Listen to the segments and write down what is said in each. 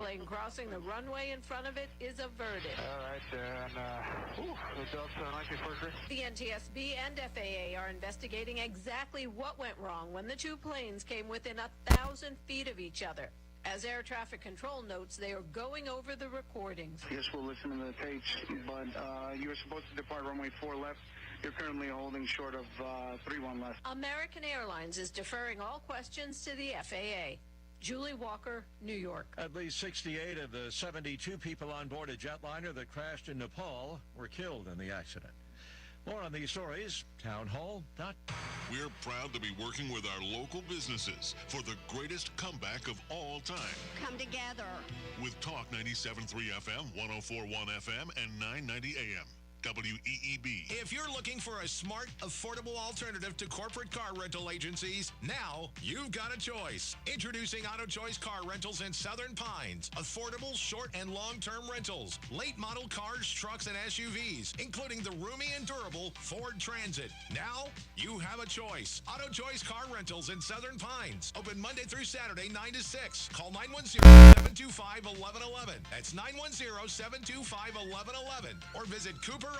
plane crossing the runway in front of it is averted. All right, and the Delta 94. The NTSB and FAA are investigating exactly what went wrong when the two planes came within 1,000 feet of each other. As air traffic control notes, they are going over the recordings. Yes, we'll listen to the tapes, but you were supposed to depart runway 4 left. You're currently holding short of 31 left. American Airlines is deferring all questions to the FAA. Julie Walker, New York. At least 68 of the 72 people on board a jetliner that crashed in Nepal were killed in the accident. More on these stories, townhall.com. We're proud to be working with our local businesses for the greatest comeback of all time. Come together. With Talk 97.3 FM, 104.1 FM, and 990 AM. WEEB. If you're looking for a smart, affordable alternative to corporate car rental agencies, now you've got a choice. Introducing Auto Choice Car Rentals in Southern Pines. Affordable, short, and long-term rentals. Late model cars, trucks, and SUVs, including the roomy and durable Ford Transit. Now you have a choice. Auto Choice Car Rentals in Southern Pines. Open Monday through Saturday, 9 to 6. Call 910-725-1111. That's 910-725-1111. Or visit CooperAutoChoice.com.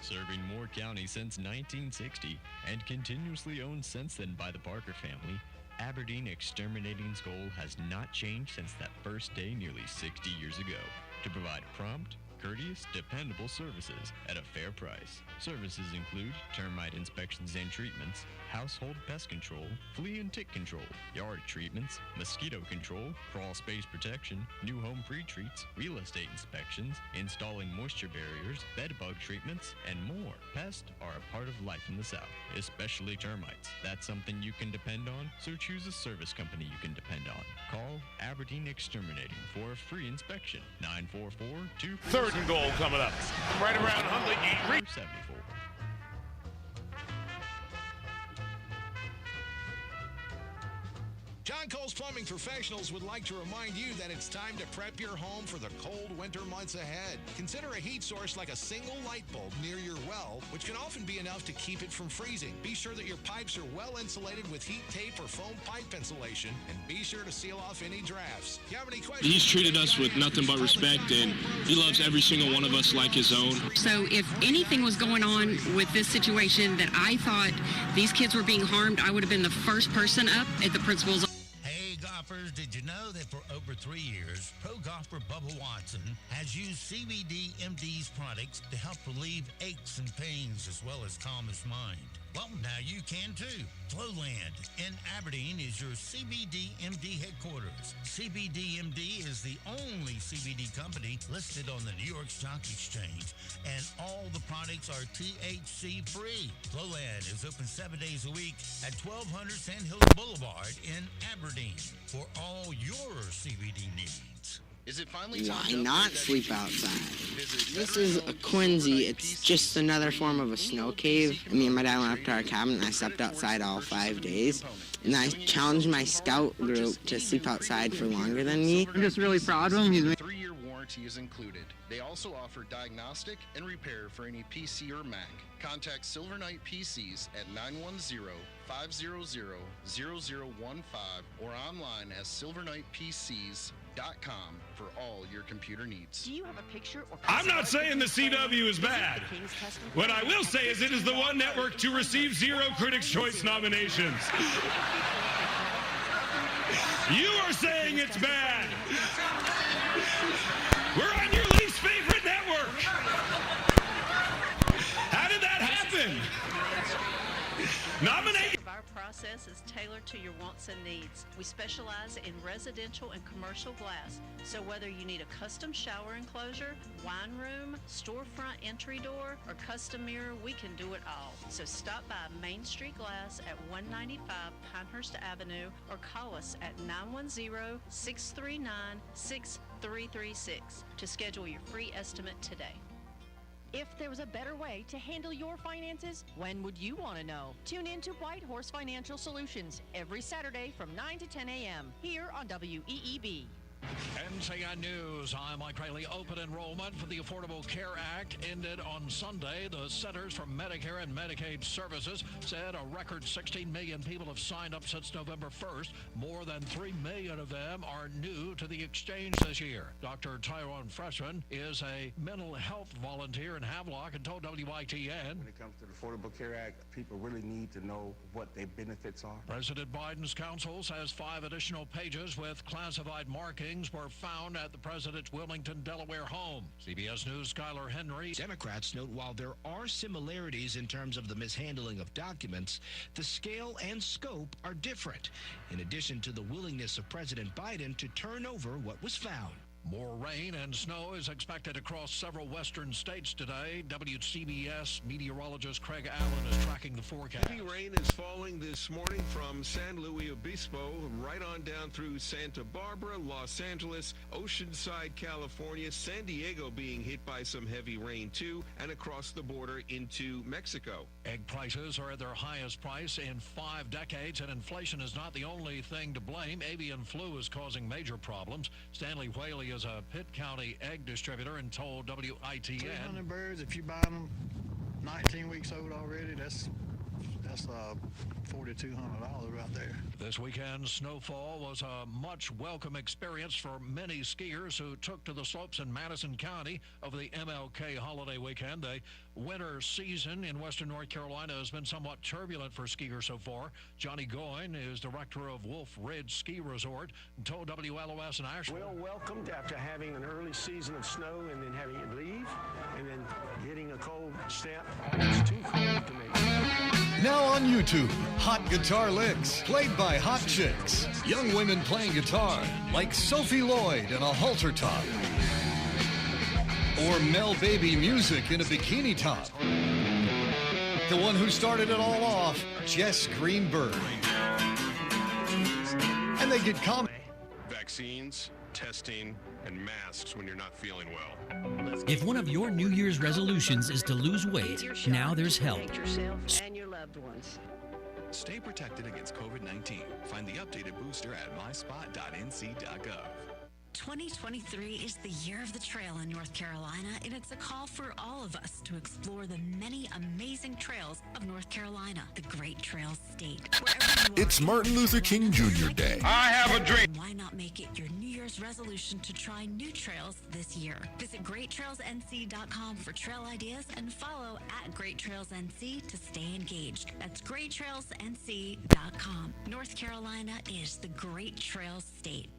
Serving Moore County since 1960 and continuously owned since then by the Parker family, Aberdeen Exterminating's goal has not changed since that first day nearly 60 years ago: to provide prompt, courteous, dependable services at a fair price. Services include termite inspections and treatments, household pest control, flea and tick control, yard treatments, mosquito control, crawl space protection, new home pre-treats, real estate inspections, installing moisture barriers, bed bug treatments, and more. Pests are a part of life in the South, especially termites. That's something you can depend on, so choose a service company you can depend on. Call Aberdeen Exterminating for a free inspection. 944-247. Third and goal coming up. Right around Hundley. 74. John Cole's Plumbing Professionals would like to remind you that it's time to prep your home for the cold winter months ahead. Consider a heat source like a single light bulb near your well, which can often be enough to keep it from freezing. Be sure that your pipes are well insulated with heat tape or foam pipe insulation, and be sure to seal off any drafts. If you have any questions, he's treated us with nothing but respect, and he loves every single one of us like his own. So if anything was going on with this situation that I thought these kids were being harmed, I would have been the first person up at the principal's office. Golfers, did you know that for over 3 years, pro golfer Bubba Watson has used CBD MD's products to help relieve aches and pains as well as calm his mind? Well, now you can too. Flowland in Aberdeen is your CBD MD headquarters. CBD MD is the only CBD company listed on the New York Stock Exchange, and all the products are THC free. Flowland is open 7 days a week at 1200 Sand Hills Boulevard in Aberdeen for all your CBD needs. Is it finally Why not sleep outside? This is a Quincy. It's just another form of a snow cave. Me and my dad went up to our cabin and I slept outside all 5 days. And I challenged my scout group to sleep outside for longer than me. I'm just really proud of him. 3-year warranty is included. They also offer diagnostic and repair for any PC or Mac. Contact Silver Knight PCs at 910-500-0015 or online at silverknightpcs.com for all your computer needs. Do you have a picture or I'm not saying the CW is bad. What I will say is it is the one network to receive 0 Critics' Choice nominations. You are saying it's bad. We're on your least favorite network. How did that happen? Nominate. Our process is tailored to your wants and needs. We specialize in residential and commercial glass, so whether you need a custom shower enclosure, wine room, storefront entry door, or custom mirror, we can do it all. So stop by Main Street Glass at 195 Pinehurst Avenue or call us at 910-639-6336 to schedule your free estimate today. If there was a better way to handle your finances, when would you want to know? Tune in to White Horse Financial Solutions every Saturday from 9 to 10 a.m. here on WEEB. NCN News, I'm Mike Rayleigh. Open enrollment for the Affordable Care Act ended on Sunday. The Centers for Medicare and Medicaid Services said a record 16 million people have signed up since November 1st. More than 3 million of them are new to the exchange this year. Dr. Tyrone Freshman is a mental health volunteer in Havelock and told WITN. When it comes to the Affordable Care Act, people really need to know what their benefits are. President Biden's counsel says 5 additional pages with classified markings were found at the president's Wilmington, Delaware home. CBS News' Skylar Henry. Democrats note while there are similarities in terms of the mishandling of documents, the scale and scope are different, in addition to the willingness of President Biden to turn over what was found. More rain and snow is expected across several western states today. WCBS meteorologist Craig Allen is tracking the forecast. Heavy rain is falling this morning from San Luis Obispo right on down through Santa Barbara, Los Angeles, Oceanside, California, San Diego being hit by some heavy rain too, and across the border into Mexico. Egg prices are at their highest price in 5 decades, and inflation is not the only thing to blame. Avian flu is causing major problems. Stanley Whaley is a Pitt County egg distributor and told WITN. 300 birds, if you buy them 19 weeks old already, that's $4,200 right there. This weekend's snowfall was a much welcome experience for many skiers who took to the slopes in Madison County over the MLK holiday weekend. The winter season in western North Carolina has been somewhat turbulent for skiers so far. Johnny Goyne is director of Wolf Ridge Ski Resort and told WLOS in Asheville. Well welcomed after having an early season of snow and then having it leave and then getting a cold snap. It's too cold to make. Now on YouTube, Hot Guitar Licks, played by hot chicks. Young women playing guitar, like Sophie Lloyd in a halter top. Or Mel Baby music in a bikini top. The one who started it all off, Jess Greenberg. And they get Vaccines, testing, and masks when you're not feeling well. If one of your New Year's resolutions is to lose weight, now there's help. Yourself and your loved ones. Stay protected against COVID-19. Find the updated booster at myspot.nc.gov. 2023 is the year of the trail in North Carolina, and it's a call for all of us to explore the many amazing trails of North Carolina, the Great Trails State. It's Martin Luther King Jr. Day. I have a dream. Why not make it your New Year's resolution to try new trails this year? Visit GreatTrailsNC.com for trail ideas and follow @GreatTrailsNC to stay engaged. That's GreatTrailsNC.com. North Carolina is the Great Trails State.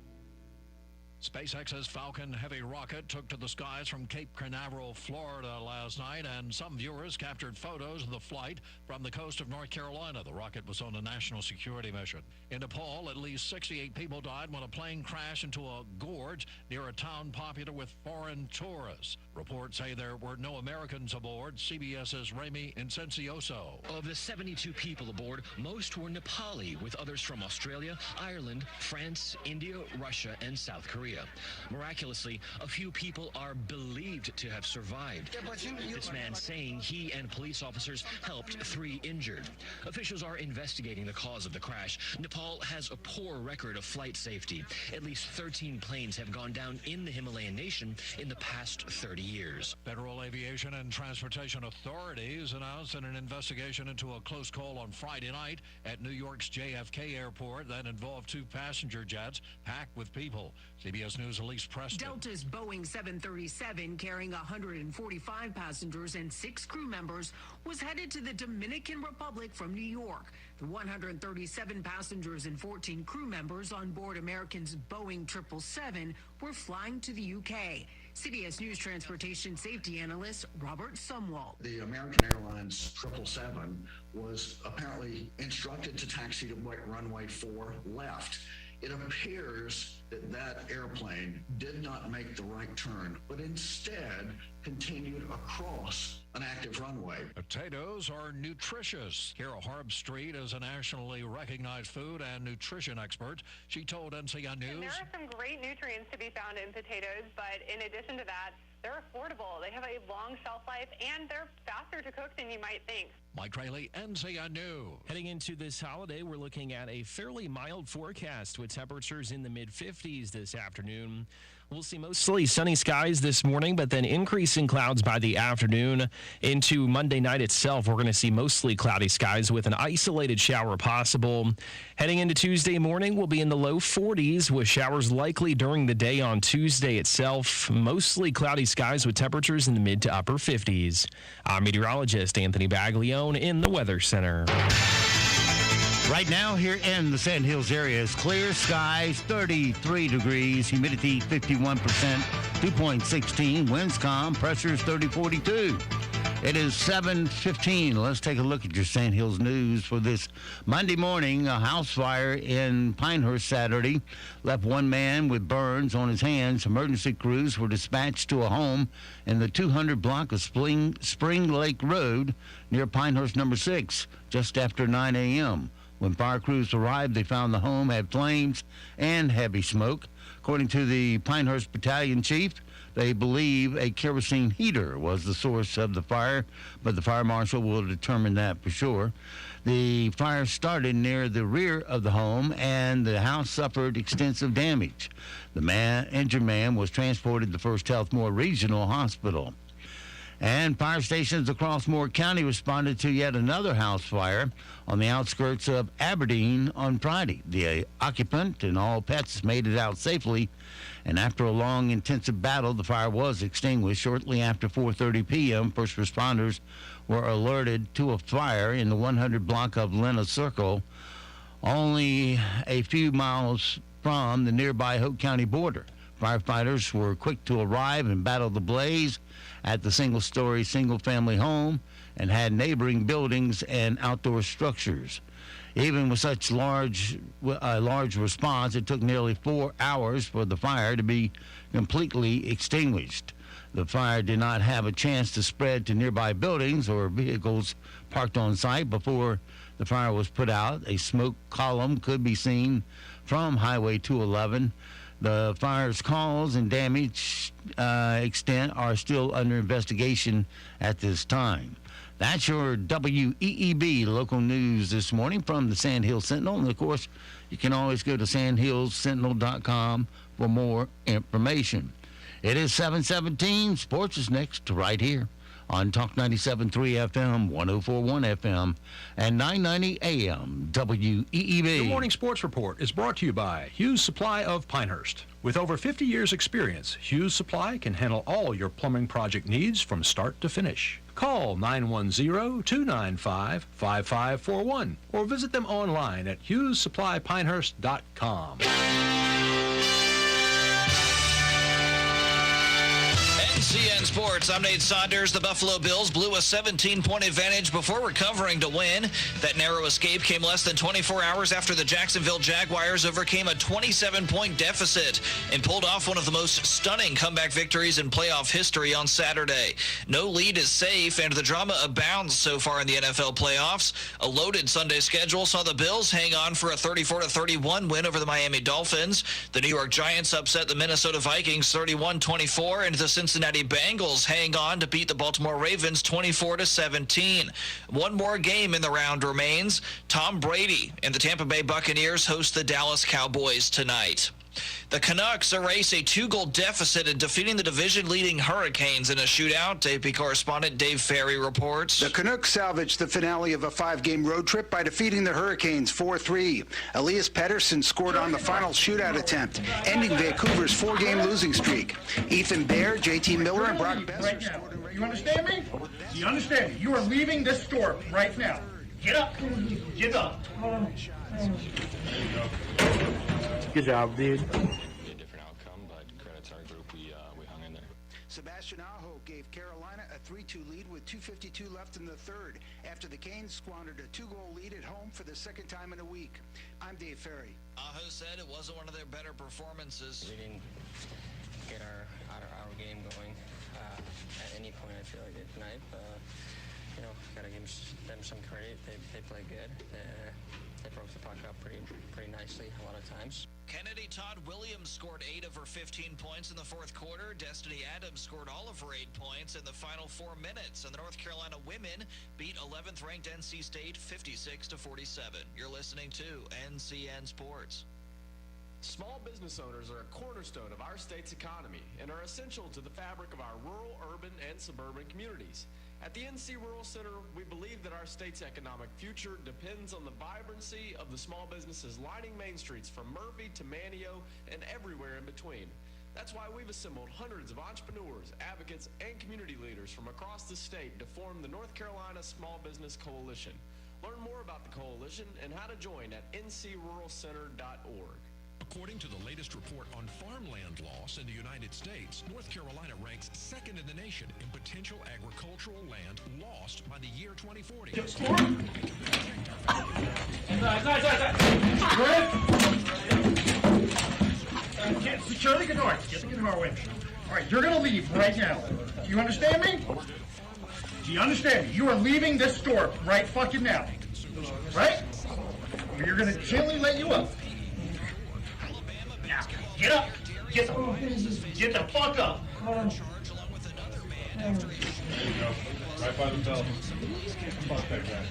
SpaceX's Falcon Heavy rocket took to the skies from Cape Canaveral, Florida last night, and some viewers captured photos of the flight from the coast of North Carolina. The rocket was on a national security mission. In Nepal, at least 68 people died when a plane crashed into a gorge near a town popular with foreign tourists. Reports say there were no Americans aboard. CBS's Remy Incencioso. Of the 72 people aboard, most were Nepali, with others from Australia, Ireland, France, India, Russia, and South Korea. Miraculously, a few people are believed to have survived. This man saying he and police officers helped 3 injured. Officials are investigating the cause of the crash. Nepal has a poor record of flight safety. At least 13 planes have gone down in the Himalayan nation in the past 30 years. Federal Aviation and Transportation Authorities announced an investigation into a close call on Friday night at New York's JFK Airport that involved 2 passenger jets packed with people. CBS News' Elise Preston. Delta's Boeing 737, carrying 145 passengers and 6 crew members, was headed to the Dominican Republic from New York. The 137 passengers and 14 crew members on board American's Boeing 777 were flying to the UK. CBS News transportation safety analyst Robert Sumwalt. The American Airlines 777 was apparently instructed to taxi to runway 4 left. It appears that that airplane did not make the right turn, but instead continued across an active runway. Potatoes are nutritious. Carol Harbstreet is a nationally recognized food and nutrition expert. She told NCN News. There are some great nutrients to be found in potatoes, but in addition to that, They're affordable. They have a long shelf life, and they're faster to cook than you might think. Mike Trayley, NCN News. Heading into this holiday, we're looking at a fairly mild forecast with temperatures in the mid-50s this afternoon. We'll see mostly sunny skies this morning, but then increasing clouds by the afternoon. Into Monday night itself, we're going to see mostly cloudy skies with an isolated shower possible. Heading into Tuesday morning, we'll be in the low 40s with showers likely during the day on Tuesday itself. Mostly cloudy skies with temperatures in the mid to upper 50s. I'm meteorologist Anthony Baglione in the Weather Center. Right now here in the Sand Hills area is clear skies, 33 degrees, humidity 51%, 2.16, winds calm, pressures 3042. It is 7:15. Let's take a look at your Sand Hills news for this Monday morning. A house fire in Pinehurst Saturday left one man with burns on his hands. Emergency crews were dispatched to a home in the 200 block of Spring Lake Road near Pinehurst number 6 just after 9 a.m. When fire crews arrived, they found the home had flames and heavy smoke. According to the Pinehurst Battalion Chief, they believe a kerosene heater was the source of the fire, but the fire marshal will determine that for sure. The fire started near the rear of the home, and the house suffered extensive damage. The injured man was transported to First Health Moore Regional Hospital. And fire stations across Moore County responded to yet another house fire on the outskirts of Aberdeen on Friday. The occupant and all pets made it out safely, and after a long, intensive battle, the fire was extinguished. Shortly after 4:30 p.m., first responders were alerted to a fire in the 100 block of Lena Circle, only a few miles from the nearby Hope County border. Firefighters were quick to arrive and battle the blaze at the single-story, single-family home and had neighboring buildings and outdoor structures. Even with such large response, it took nearly 4 hours for the fire to be completely extinguished. The fire did not have a chance to spread to nearby buildings or vehicles parked on site before the fire was put out. A smoke column could be seen from Highway 211. The fire's cause and damage extent are still under investigation at this time. That's your WEEB local news this morning from the Sand Hills Sentinel. And, of course, you can always go to sandhillssentinel.com for more information. It is 7:17. Sports is next right here on Talk 97.3 FM, 104.1 FM, and 990 AM WEEB. The Morning Sports Report is brought to you by Hughes Supply of Pinehurst. With over 50 years' experience, Hughes Supply can handle all your plumbing project needs from start to finish. Call 910-295-5541 or visit them online at HughesSupplyPinehurst.com. NCN Sports, I'm Nate Saunders. The Buffalo Bills blew a 17-point advantage before recovering to win. That narrow escape came less than 24 hours after the Jacksonville Jaguars overcame a 27-point deficit and pulled off one of the most stunning comeback victories in playoff history on Saturday. No lead is safe, and the drama abounds so far in the NFL playoffs. A loaded Sunday schedule saw the Bills hang on for a 34-31 win over the Miami Dolphins. The New York Giants upset the Minnesota Vikings 31-24, and the Cincinnati Bengals hang on to beat the Baltimore Ravens 24-17. One more game in the round remains. Tom Brady and the Tampa Bay Buccaneers host the Dallas Cowboys tonight. The Canucks erase a 2-goal deficit in defeating the division-leading Hurricanes in a shootout. AP correspondent Dave Ferry reports. The Canucks salvaged the finale of a 5-game road trip by defeating the Hurricanes 4-3. Elias Pettersson scored on the final shootout attempt, ending Vancouver's 4-game losing streak. Ethan Bear, JT Miller, and Brock Besser scored in regular. You understand me? Do you understand me? You are leaving this store right now. Get up. Get up. Good job, dude. A different outcome, but credit to our group, we hung in there. Sebastian Aho gave Carolina a 3-2 lead with 2:52 left in the third after the Canes squandered a 2-goal lead at home for the second time in a week. I'm Dave Ferry. Aho said it wasn't one of their better performances. We didn't get our game going at any point, I feel like, tonight. Got to give them some credit. They played good. They broke the puck up pretty nice. actually, a lot of times. Kennedy Todd Williams scored 8 of her 15 points in the fourth quarter. Destiny Adams scored all of her 8 points in the final 4 minutes. And the North Carolina women beat 11th-ranked NC State 56-47. You're listening to NCN Sports. Small business owners are a cornerstone of our state's economy and are essential to the fabric of our rural, urban, and suburban communities. At the NC Rural Center, we believe that our state's economic future depends on the vibrancy of the small businesses lining main streets from Murphy to Manio and everywhere in between. That's why we've assembled hundreds of entrepreneurs, advocates, and community leaders from across the state to form the North Carolina Small Business Coalition. Learn more about the coalition and how to join at ncruralcenter.org. According to the latest report on farmland loss in the United States, North Carolina ranks second in the nation in potential agricultural land lost by the year 2040. Security, get north. Get the guitar with you. All right, you're going to leave right now. Do you understand me? Do you understand me? You are leaving this store right fucking now. Right? Or you're going to gently let you up. Now, get up. Get the fuck up. There you go. Right by themselves. Fuck that guy.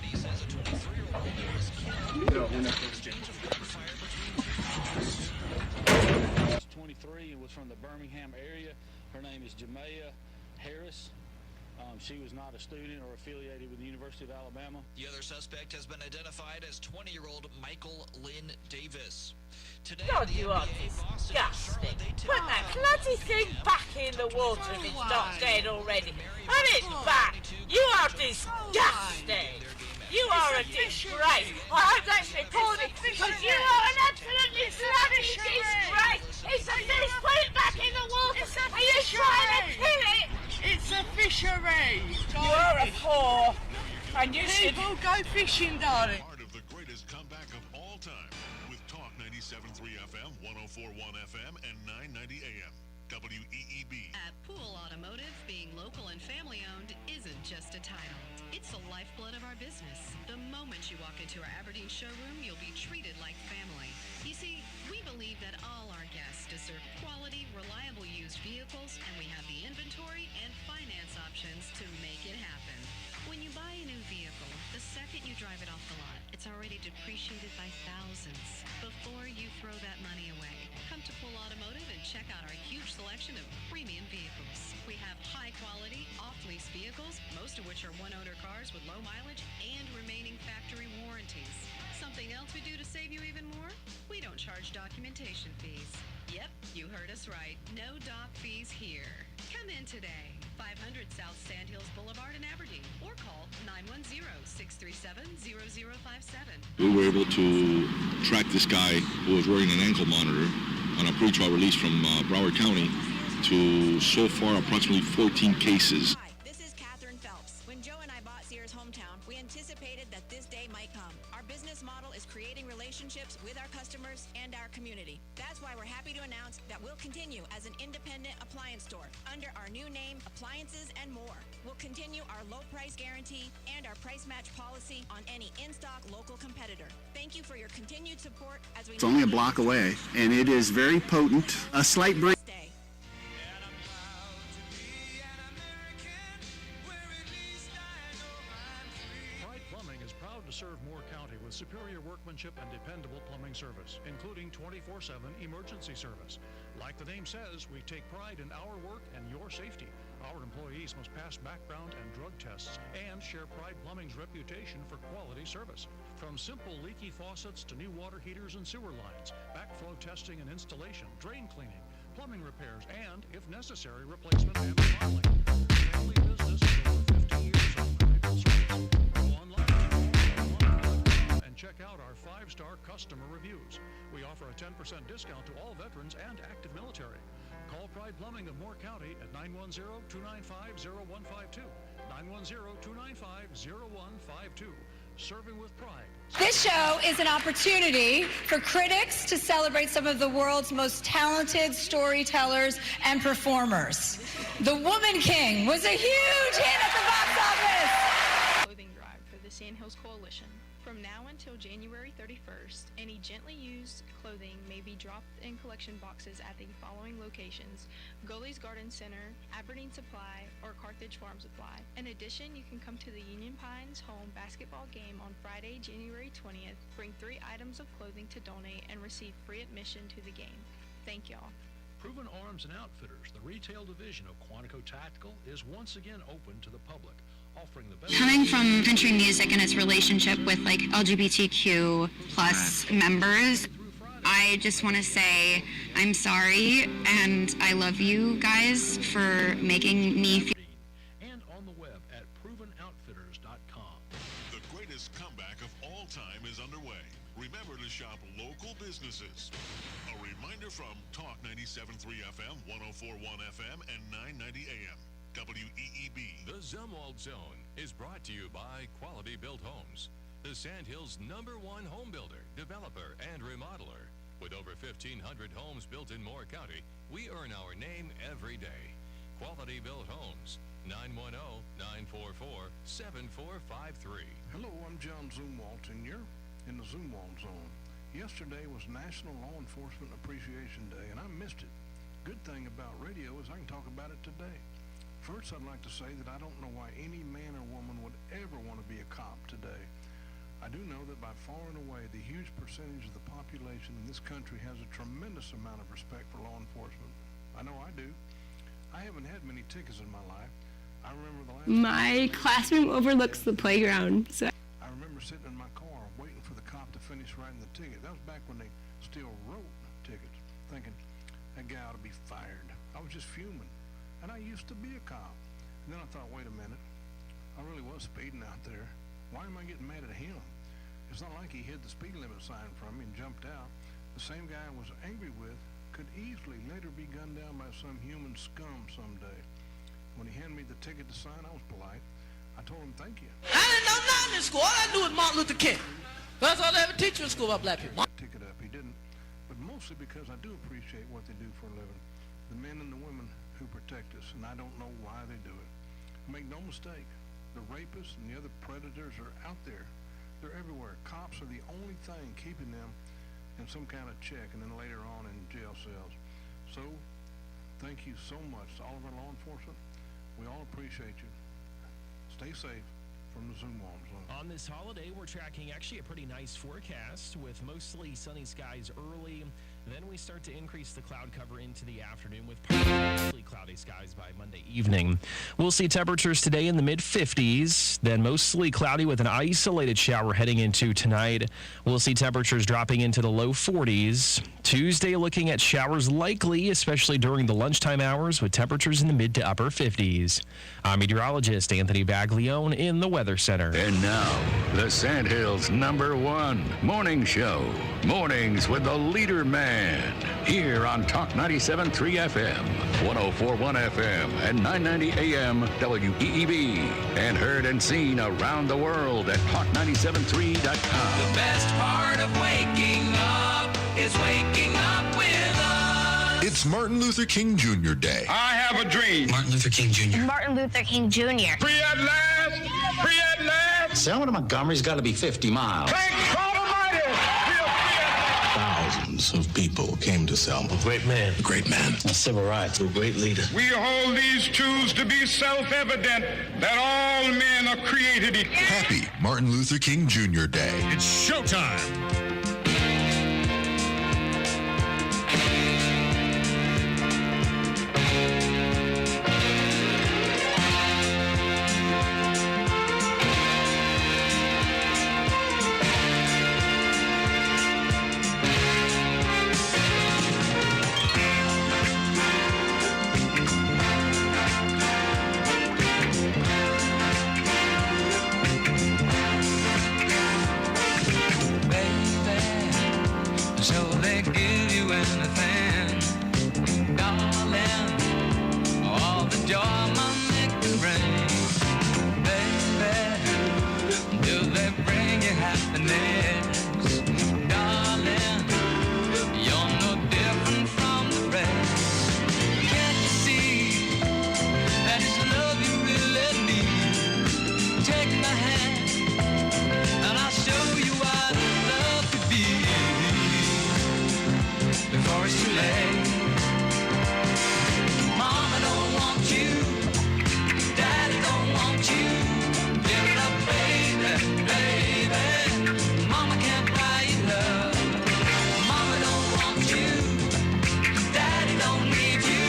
23 and was from the Birmingham area. Her name is Jamea Harris. She was not a student or affiliated with the University of Alabama. The other suspect has been identified as 20-year-old Michael Lynn Davis. Today, God, you are disgusting. Put that bloody thing back in the water if it's not dead already. Have it back. You are disgusting. You are a disgrace. I hope that's recorded because you are an absolutely bloody disgrace. It's a fish. Put it back in the water. Are you trying to kill it? It's a fishery. You are a whore. And you should go fishing, darling. Part of the greatest comeback of all time with Talk 97.3 FM, 104.1 FM, and 990 AM. WEEB. At Pool Automotive, being local and family-owned isn't just a title. It's the lifeblood of our business. The moment you walk into our Aberdeen showroom, you'll be treated like family. You see, we believe that all our guests deserve quality, reliable used vehicles, and we have the inventory and finance options to make it happen. When you buy a new vehicle, the second you drive it off the lot, it's already depreciated by thousands. Before you throw that money away, come to Pool Automotive and check out our huge selection of premium vehicles. We have high-quality, off-lease vehicles, most of which are one-owner cars with low mileage and remaining factory warranties. Something else we do to save you even more? We don't charge documentation fees. Yep, you heard us right. No doc fees here. Come in today. 500 South Sandhills Boulevard in Aberdeen, or call 910-637-0057. We were able to track this guy who was wearing an ankle monitor on a pretrial release from Broward County to so far approximately 14 cases. Hi, this is Catherine Phelps. When Joe and I bought Sears Hometown, we anticipated that this day might come. Our business model is creating relationships with our customers and our community. That's why we're happy to announce that we'll continue as an independent appliance store under our new name, Appliances and More. We'll continue our low price guarantee and our price match policy on any in-stock local competitor. Thank you for your continued support as we... It's only a block away, and it is very potent. A slight breeze. Serve Moore County with superior workmanship and dependable plumbing service, including 24/7 emergency service. Like the name says, we take pride in our work and your safety. Our employees must pass background and drug tests and share Pride Plumbing's reputation for quality service. From simple leaky faucets to new water heaters and sewer lines, backflow testing and installation, drain cleaning, plumbing repairs, and, if necessary, replacement and remodeling. Family business with over 50 years of critical service. Go online and check out our 5-star customer reviews. We offer a 10% discount to all veterans and active military. Call Pride Plumbing of Moore County at 910-295-0152. 910-295-0152. Serving with pride. This show is an opportunity for critics to celebrate some of the world's most talented storytellers and performers. The Woman King was a huge hit at the box office. Clothing drive for the Sandhills Coalition. From now until until January 31st. Any gently used clothing may be dropped in collection boxes at the following locations: Gully's Garden Center, Aberdeen Supply, or Carthage Farm Supply. In addition, you can come to the Union Pines home basketball game on Friday, January 20th. Bring 3 items of clothing to donate and receive free admission to the game. Thank y'all. Proven Arms and Outfitters, the retail division of Quantico Tactical, is once again open to the public, offering the best. Coming from country music and its relationship with like LGBTQ plus members, I just want to say I'm sorry and I love you guys for making me feel. And on the web at ProvenOutfitters.com. The greatest comeback of all time is underway. Remember to shop local businesses. A reminder from Talk 97.3 FM, 104.1 FM, and 990 AM. WEEB. The Zumwalt Zone is brought to you by Quality Built Homes, the Sandhills' #1 home builder, developer, and remodeler. With over 1,500 homes built in Moore County, we earn our name every day. Quality Built Homes, 910-944-7453. Hello, I'm John Zumwalt, and you're in the Zumwalt Zone. Yesterday was National Law Enforcement Appreciation Day, and I missed it. Good thing about radio is I can talk about it today. First, I'd like to say that I don't know why any man or woman would ever want to be a cop today. I do know that by far and away, the huge percentage of the population in this country has a tremendous amount of respect for law enforcement. I know I do. I haven't had many tickets in my life. I remember the last My classroom overlooks the playground, so I remember sitting in my car waiting for the cop to finish writing the ticket. That was back when they still wrote tickets, thinking, that guy ought to be fired. I was just fuming. And I used to be a cop. And then I thought, wait a minute. I really was speeding out there. Why am I getting mad at him? It's not like he hid the speed limit sign from me and jumped out. The same guy I was angry with could easily later be gunned down by some human scum someday. When he handed me the ticket to sign, I was polite. I told him, thank you. I didn't know nothing in school. All I knew was Martin Luther King. That's all they ever teach you in school about black people. Ticket up, he didn't. But mostly because I do appreciate what they do for a living. The men and the women who protect us, and I don't know why they do it. Make no mistake, the rapists and the other predators are out there. They're everywhere. Cops are the only thing keeping them in some kind of check, and then later on in jail cells. So, thank you so much to all of our law enforcement. We all appreciate you. Stay safe from the Zumwalt Zone. On this holiday, we're tracking actually a pretty nice forecast with mostly sunny skies early. Then we start to increase the cloud cover into the afternoon with partly cloudy skies by Monday evening. We'll see temperatures today in the mid-50s, then mostly cloudy with an isolated shower heading into tonight. We'll see temperatures dropping into the low 40s. Tuesday looking at showers likely, especially during the lunchtime hours, with temperatures in the mid to upper 50s. I'm meteorologist Anthony Baglione in the Weather Center. And now, the Sandhills' #1 morning show. Mornings with the LeaderMan. Here on Talk 97.3 FM, 104.1 FM, and 990 AM WEEB. And heard and seen around the world at Talk973.com. The best part of waking up is waking up with us. It's Martin Luther King Jr. Day. I have a dream. Martin Luther King Jr. Martin Luther King Jr. Free at last! Free at last! Selma to Montgomery's got to be 50 miles. Thank God Almighty! Thousands of people came to Selma. A great man. A great man. A civil rights. A great leader. We hold these truths to be self-evident that all men are created equal. Happy Martin Luther King Jr. Day. It's showtime. Take my hand and I'll show you why. before it's too late. Mama don't want you, Daddy don't want you. Give it up, baby, baby. Mama can't buy you love. Mama don't want you, Daddy don't need you.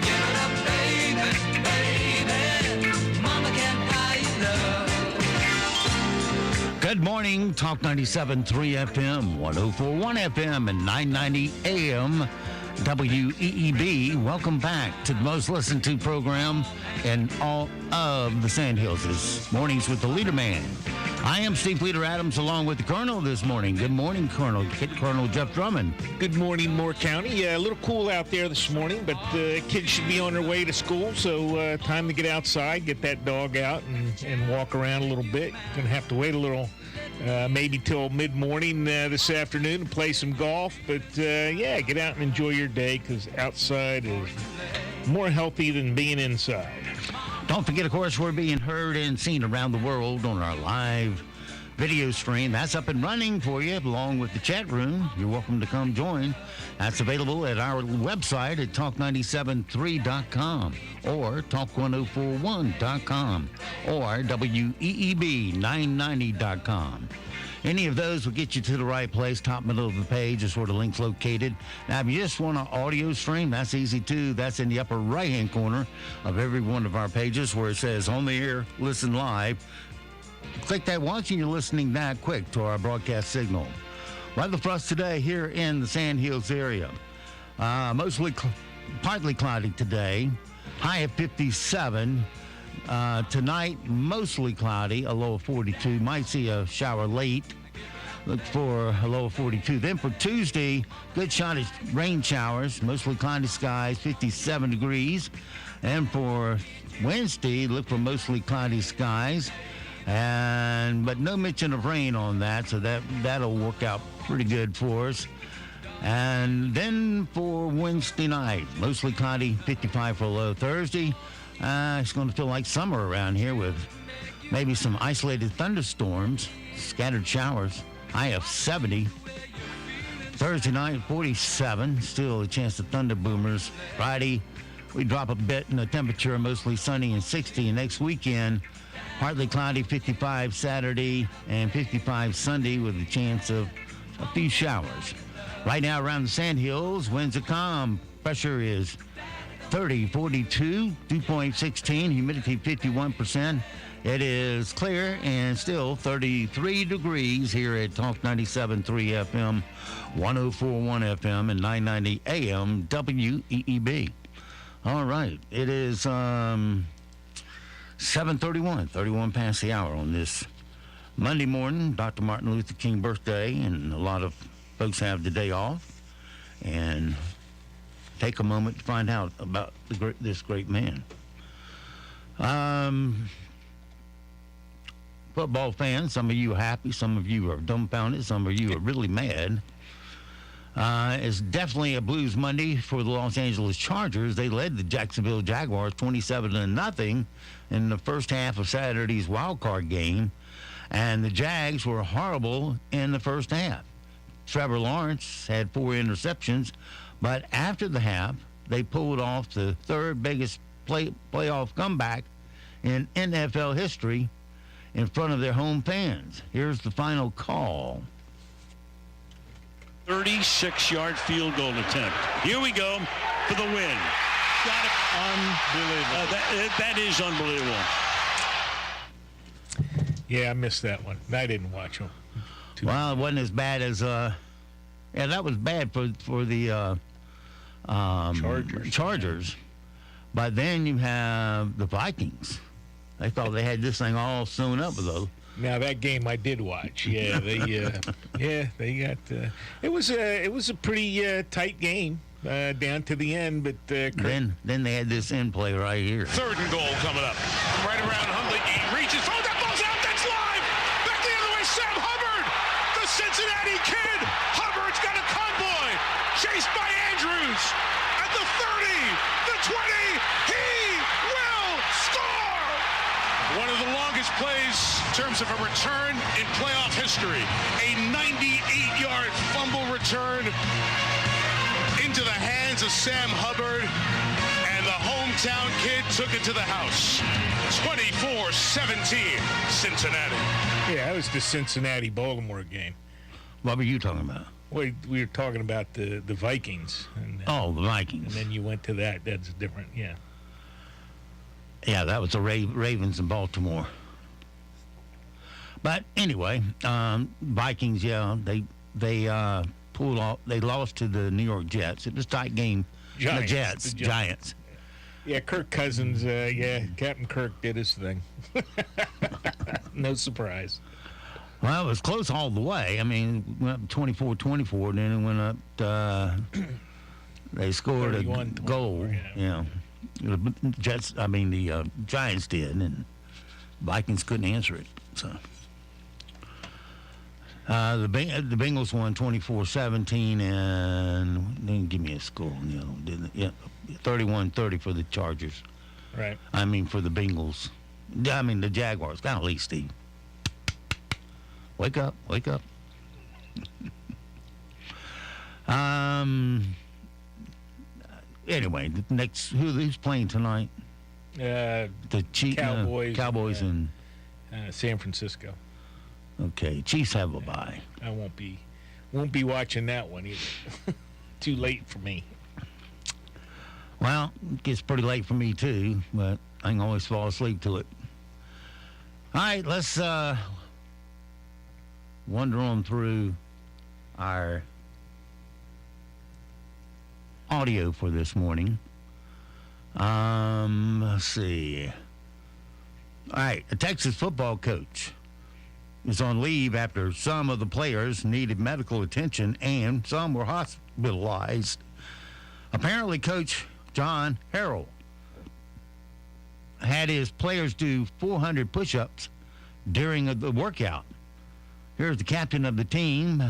Give it up, baby, baby. Mama can't buy you love. Good morning, Talk 97.3 FM, 104.1 FM, and 990 AM, WEEB. Welcome back to the most listened to program in all of the Sandhills. This Mornings with the LeaderMan. I am Steve Leader Adams along with the Colonel this morning. Good morning, Colonel. Colonel Jeff Drummond. Good morning, Moore County. Yeah, a little cool out there this morning, but kids should be on their way to school, so time to get outside, get that dog out, and walk around a little bit. Going to have to wait a little, maybe till mid-morning this afternoon to play some golf. But, yeah, get out and enjoy your day because outside is more healthy than being inside. Don't forget, of course, we're being heard and seen around the world on our live video stream. That's up and running for you, along with the chat room. You're welcome to come join. That's available at our website at talk973.com or talk1041.com or WEEB990.com. Any of those will get you to the right place. Top middle of the page is where the link's located. Now, if you just want an audio stream, that's easy too. That's in the upper right-hand corner of every one of our pages where it says on the air, listen live. Click that once and you're listening that quick to our broadcast signal. Weather for us today here in the Sandhills area. Mostly partly cloudy today. High of 57. Tonight, mostly cloudy, a low of 42. Might see a shower late. Look for a low of 42. Then for Tuesday, good shot at rain showers, mostly cloudy skies, 57 degrees. And for Wednesday, look for mostly cloudy skies, but no mention of rain on that, so that'll work out pretty good for us. And then for Wednesday night, mostly cloudy, 55 for a low. Thursday, it's going to feel like summer around here with maybe some isolated thunderstorms, scattered showers, high of 70. Thursday night, 47, still a chance of thunder boomers. Friday, we drop a bit in the temperature, mostly sunny and 60. Next weekend, partly cloudy, 55 Saturday and 55 Sunday with a chance of a few showers. Right now around the Sandhills, winds are calm. Pressure is 30, 42, 2.16, humidity 51%. It is clear and still 33 degrees here at Talk 97.3 FM, 104.1 FM, and 990 AM WEEB. All right, it is 7:31, 31 past the hour on this Monday morning, Dr. Martin Luther King birthday, and a lot of folks have the day off. And take a moment to find out about this great man. Football fans, some of you are happy, some of you are dumbfounded, some of you are really mad. It's definitely a Blues Monday for the Los Angeles Chargers. They led the Jacksonville Jaguars 27-0 in the first half of Saturday's wild card game, and the Jags were horrible in the first half. Trevor Lawrence had 4 interceptions, but after the half, they pulled off the third biggest playoff comeback in NFL history in front of their home fans. Here's the final call. 36-yard field goal attempt. Here we go for the win. Got it. Unbelievable. That is unbelievable. Yeah, I missed that one. I didn't watch them. Well, it wasn't as bad as that was bad for the Chargers. But then you have the Vikings. They thought they had this thing all sewn up with those. Now that game I did watch. Yeah, they got. It was a pretty tight game down to the end, but then they had this end play right here. 3rd and goal coming up. Right around Hundley. He reaches. Oh, that ball's out. That's live. Back the other way. Sam Hubbard, the Cincinnati Kid. Hubbard's got a convoy. Chased by Andrews at the 30, the 20. He will score. One of the longest plays in terms of a return in playoff history. A 98-yard fumble return into the hands of Sam Hubbard, and the hometown kid took it to the house. 24-17, Cincinnati. Yeah, that was the Cincinnati-Baltimore game. What were you talking about? We were talking about the Vikings. And, the Vikings. And then you went to that. That's different, yeah. Yeah, that was the Ravens in Baltimore. But anyway, Vikings, they pulled off. They lost to the New York Jets. It was a tight game. Giants. The Giants. Yeah, Kirk Cousins, Captain Kirk did his thing. No surprise. Well, it was close all the way. I mean, it went up 24-24, then it went up, they scored a goal. Yeah. The Giants did, and Vikings couldn't answer it. So the Bengals won 24-17, and then give me a score. Didn't it? Yeah, 31-30 for the Chargers. Right. I mean, for the Bengals. I mean, the Jaguars. Golly, Steve. Wake up. Anyway, the next, who's playing tonight? The Cowboys and San Francisco. Okay, Chiefs have a bye. I won't be watching that one either. Too late for me. Well, it gets pretty late for me too, but I can always fall asleep to it. All right, let's wander on through our audio for this morning. Let's see. All right, a Texas football coach is on leave after some of the players needed medical attention and some were hospitalized. Apparently, Coach John Harrell had his players do 400 push-ups during the workout. Here's the captain of the team,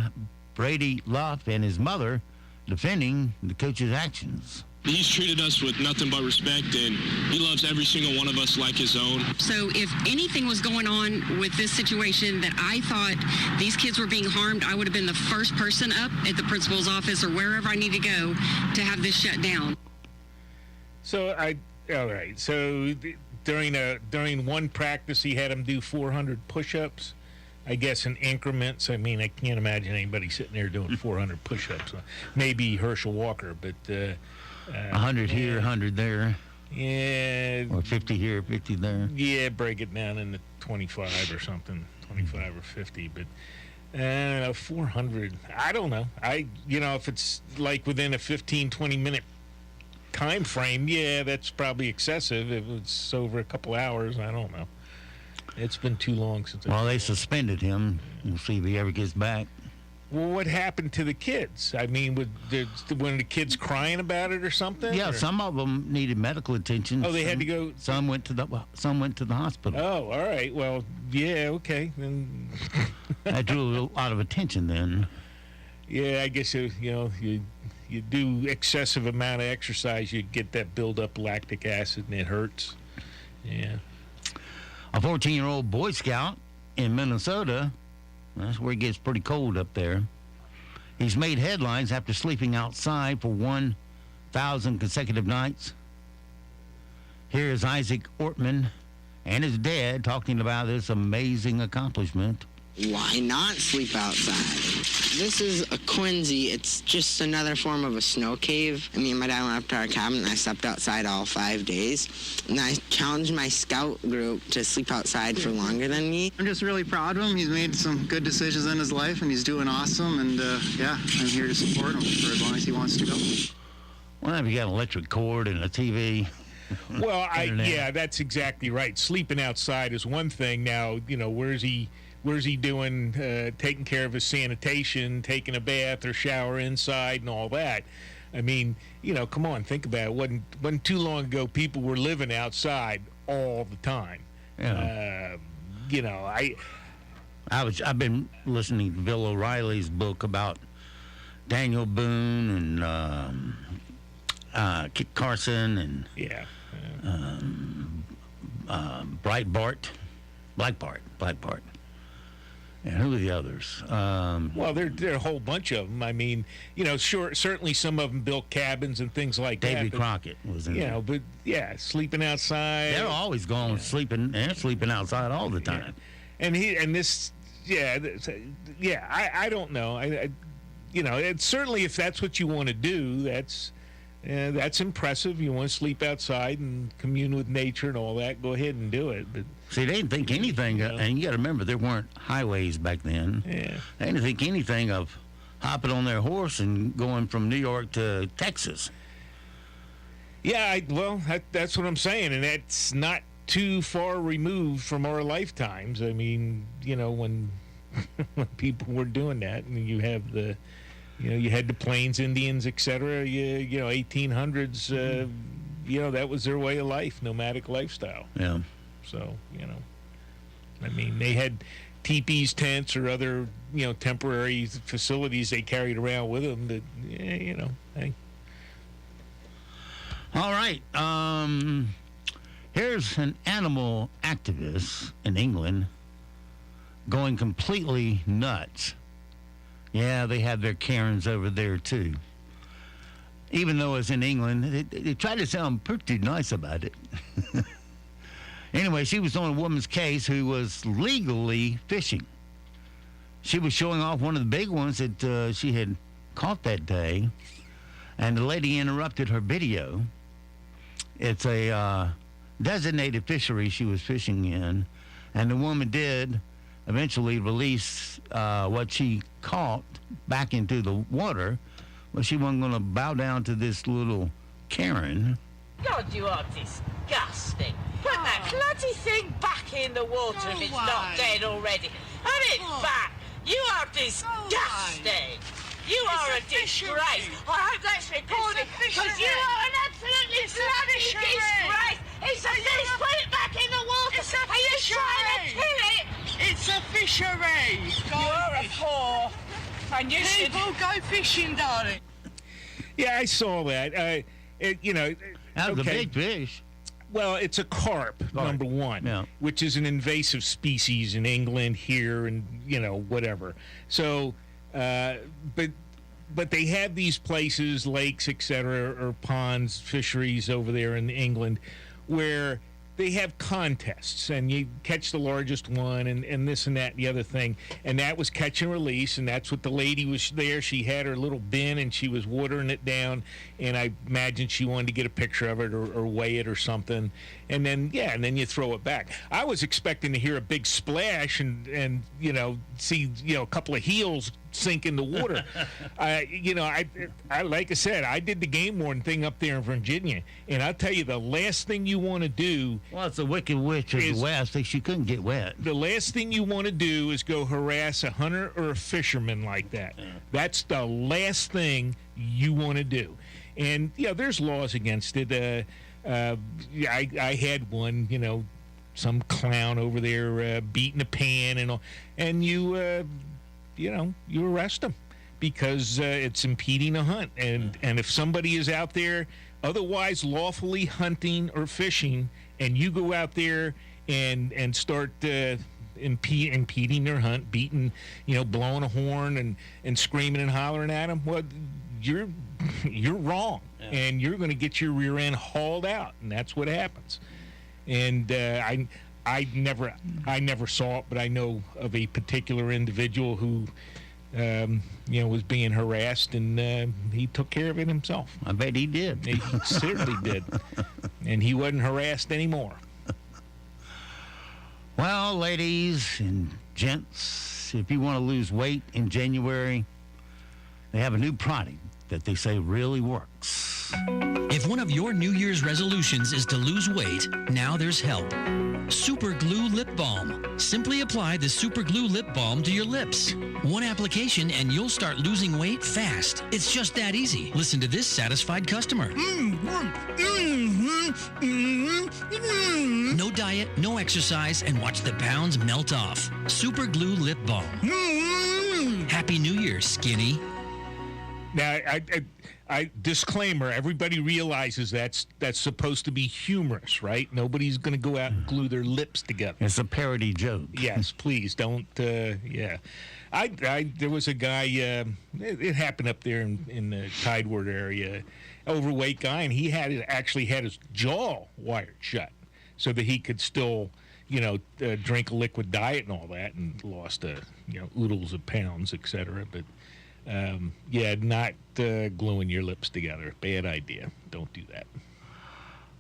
Brady Luff, and his mother defending the coach's actions. He's treated us with nothing but respect, and he loves every single one of us like his own. So if anything was going on with this situation that I thought these kids were being harmed, I would have been the first person up at the principal's office or wherever I need to go to have this shut down. So all right. So during one practice, he had him do 400 push-ups. I guess in increments. I mean, I can't imagine anybody sitting there doing 400 push-ups. Maybe Herschel Walker, but 100 here, 100 there. Yeah. Or 50 here, 50 there. Yeah, break it down into 25 or something, 25 or 50. But 400. I don't know. If it's like within a 15, 20-minute time frame, yeah, that's probably excessive. If it's over a couple hours, I don't know. It's been too long since. Well, they suspended him. We'll see if he ever gets back. Well, what happened to the kids? I mean, when the kids crying about it or something? Yeah, or? Some of them needed medical attention. Oh, they had to go. Some went to the hospital. Oh, all right. Well, yeah, okay. Then that drew a lot of attention then. Yeah, I guess you do excessive amount of exercise, you get that buildup lactic acid, and it hurts. Yeah. A 14-year-old Boy Scout in Minnesota, that's where it gets pretty cold up there. He's made headlines after sleeping outside for 1,000 consecutive nights. Here is Isaac Ortman and his dad talking about this amazing accomplishment. Why not sleep outside? This is a Quincy. It's just another form of a snow cave. Me and my dad went up to our cabin and I slept outside all 5 days. And I challenged my scout group to sleep outside for longer than me. I'm just really proud of him. He's made some good decisions in his life and he's doing awesome. And I'm here to support him for as long as he wants to go. Well, if you got an electric cord and a TV. Well, that's exactly right. Sleeping outside is one thing. Now, where's he doing, taking care of his sanitation, taking a bath or shower inside and all that? I mean, come on, think about it. Wasn't too long ago people were living outside all the time. Yeah. I've been listening to Bill O'Reilly's book about Daniel Boone and Kit Carson and Black Bart. And who are the others? Well, there are a whole bunch of them. I mean, certainly some of them built cabins and things like that. Davy Crockett was in there. But sleeping outside. They're always going sleeping. They're sleeping outside all the time. Yeah. I don't know. It's certainly if that's what you want to do, that's impressive. You want to sleep outside and commune with nature and all that, go ahead and do it. But see, they didn't think anything, and you got to remember there weren't highways back then. Yeah. They didn't think anything of hopping on their horse and going from New York to Texas. Yeah, that's what I'm saying, and that's not too far removed from our lifetimes. I mean, when people were doing that, and you have you had the Plains Indians, etc. 1800s. That was their way of life, nomadic lifestyle. Yeah. So I mean, they had teepees, tents, or other temporary facilities they carried around with them. That hey. All right. Here's an animal activist in England going completely nuts. Yeah, they have their Karens over there, too. Even though it's in England, they try to sound pretty nice about it. Anyway, she was on a woman's case who was legally fishing. She was showing off one of the big ones that she had caught that day, and the lady interrupted her video. It's a designated fishery she was fishing in, and the woman did eventually release what she caught back into the water, but she wasn't going to bow down to this little Karen. God, you are disgusting. Put that bloody thing back in the water if it's not dead already. Put it back. You are disgusting. You are a disgrace. I hope that's recorded because you are an absolutely bloody disgrace. It's a fish. Put it back in the water. Are you trying to kill it? It's a fishery. You're a whore. And you People go fishing, darling. Yeah, I saw that. That was a big fish. Well, it's a carp, number one, which is an invasive species in England, here, and whatever. So, but they have these places, lakes, etc., or ponds, fisheries over there in England, where they have contests, and you catch the largest one, and this and that and the other thing. And that was catch and release, and that's what the lady was there. She had her little bin, and she was watering it down, and I imagine she wanted to get a picture of it or weigh it or something. And then you throw it back. I was expecting to hear a big splash and see a couple of heels sink in the water. I like I said, I did the game warden thing up there in Virginia, and I'll tell you, the last thing you want to do. Well, it's a wicked witch of the west. She couldn't get wet. The last thing you want to do is go harass a hunter or a fisherman like that. Yeah. That's the last thing you want to do. And there's laws against it. I had one, some clown over there beating a pan and all, and you arrest them because it's impeding a hunt. And if somebody is out there otherwise lawfully hunting or fishing, and you go out there and start impeding their hunt, beating, blowing a horn and screaming and hollering at them, well, you're wrong. Yeah. And you're going to get your rear end hauled out, and that's what happens. And I never saw it, but I know of a particular individual who, was being harassed, and he took care of it himself. I bet he did. He certainly did. And he wasn't harassed anymore. Well, ladies and gents, if you want to lose weight in January, they have a new product that they say really works. If one of your New Year's resolutions is to lose weight, now there's help. Super Glue Lip Balm. Simply apply the Super Glue Lip Balm to your lips. One application and you'll start losing weight fast. It's just that easy. Listen to this satisfied customer. No diet, no exercise, and watch the pounds melt off. Super Glue Lip Balm. Happy New Year, skinny. Now, I disclaimer: everybody realizes that's supposed to be humorous, right? Nobody's going to go out and glue their lips together. It's a parody joke. Yes, please don't. Yeah, there was a guy. It happened up there in the Tideward area. Overweight guy, and he actually had his jaw wired shut so that he could still, drink a liquid diet and all that, and lost oodles of pounds, etc. But not gluing your lips together. Bad idea. Don't do that.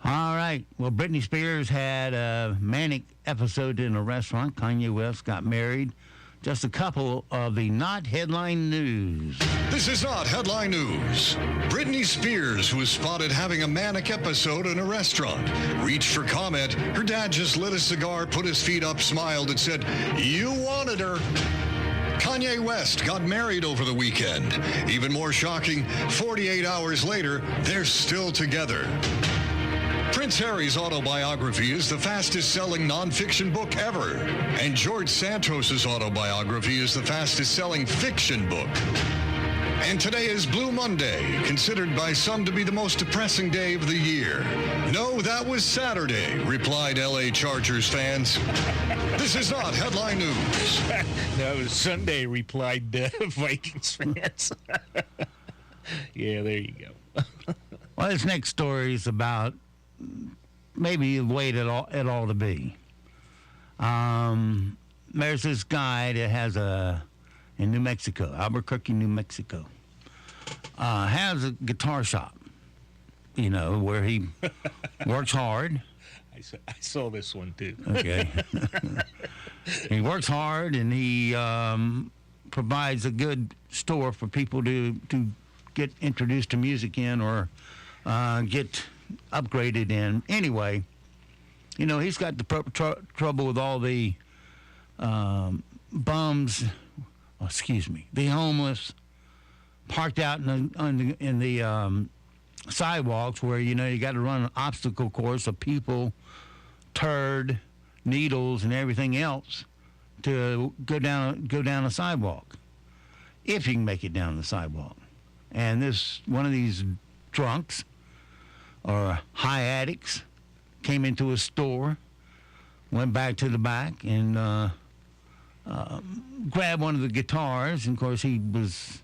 All right. Well, Britney Spears had a manic episode in a restaurant. Kanye West got married. Just a couple of the not headline news. This is not headline news. Britney Spears, who was spotted having a manic episode in a restaurant, reached for comment. Her dad just lit a cigar, put his feet up, smiled, and said, "You wanted her." Kanye West got married over the weekend. Even more shocking, 48 hours later, they're still together. Prince Harry's autobiography is the fastest-selling nonfiction book ever, and George Santos's autobiography is the fastest-selling fiction book. And today is Blue Monday, considered by some to be the most depressing day of the year. No, that was Saturday, replied LA Chargers fans. This is not headline news. No, it was Sunday, replied Vikings fans. Yeah, there you go. Well, this next story is about maybe the way it ought to be. There's this guy that has in New Mexico, Albuquerque, New Mexico, has a guitar shop, where he works hard. I saw this one, too. Okay. He works hard, and he provides a good store for people to get introduced to music in or get upgraded in. Anyway, he's got the trouble with all the bums, the homeless parked out in the sidewalks where, you got to run an obstacle course of people, turd, needles, and everything else to go down a sidewalk, if you can make it down the sidewalk. And one of these drunks or high addicts came into a store, went back to the back, and grabbed one of the guitars. And of course, he was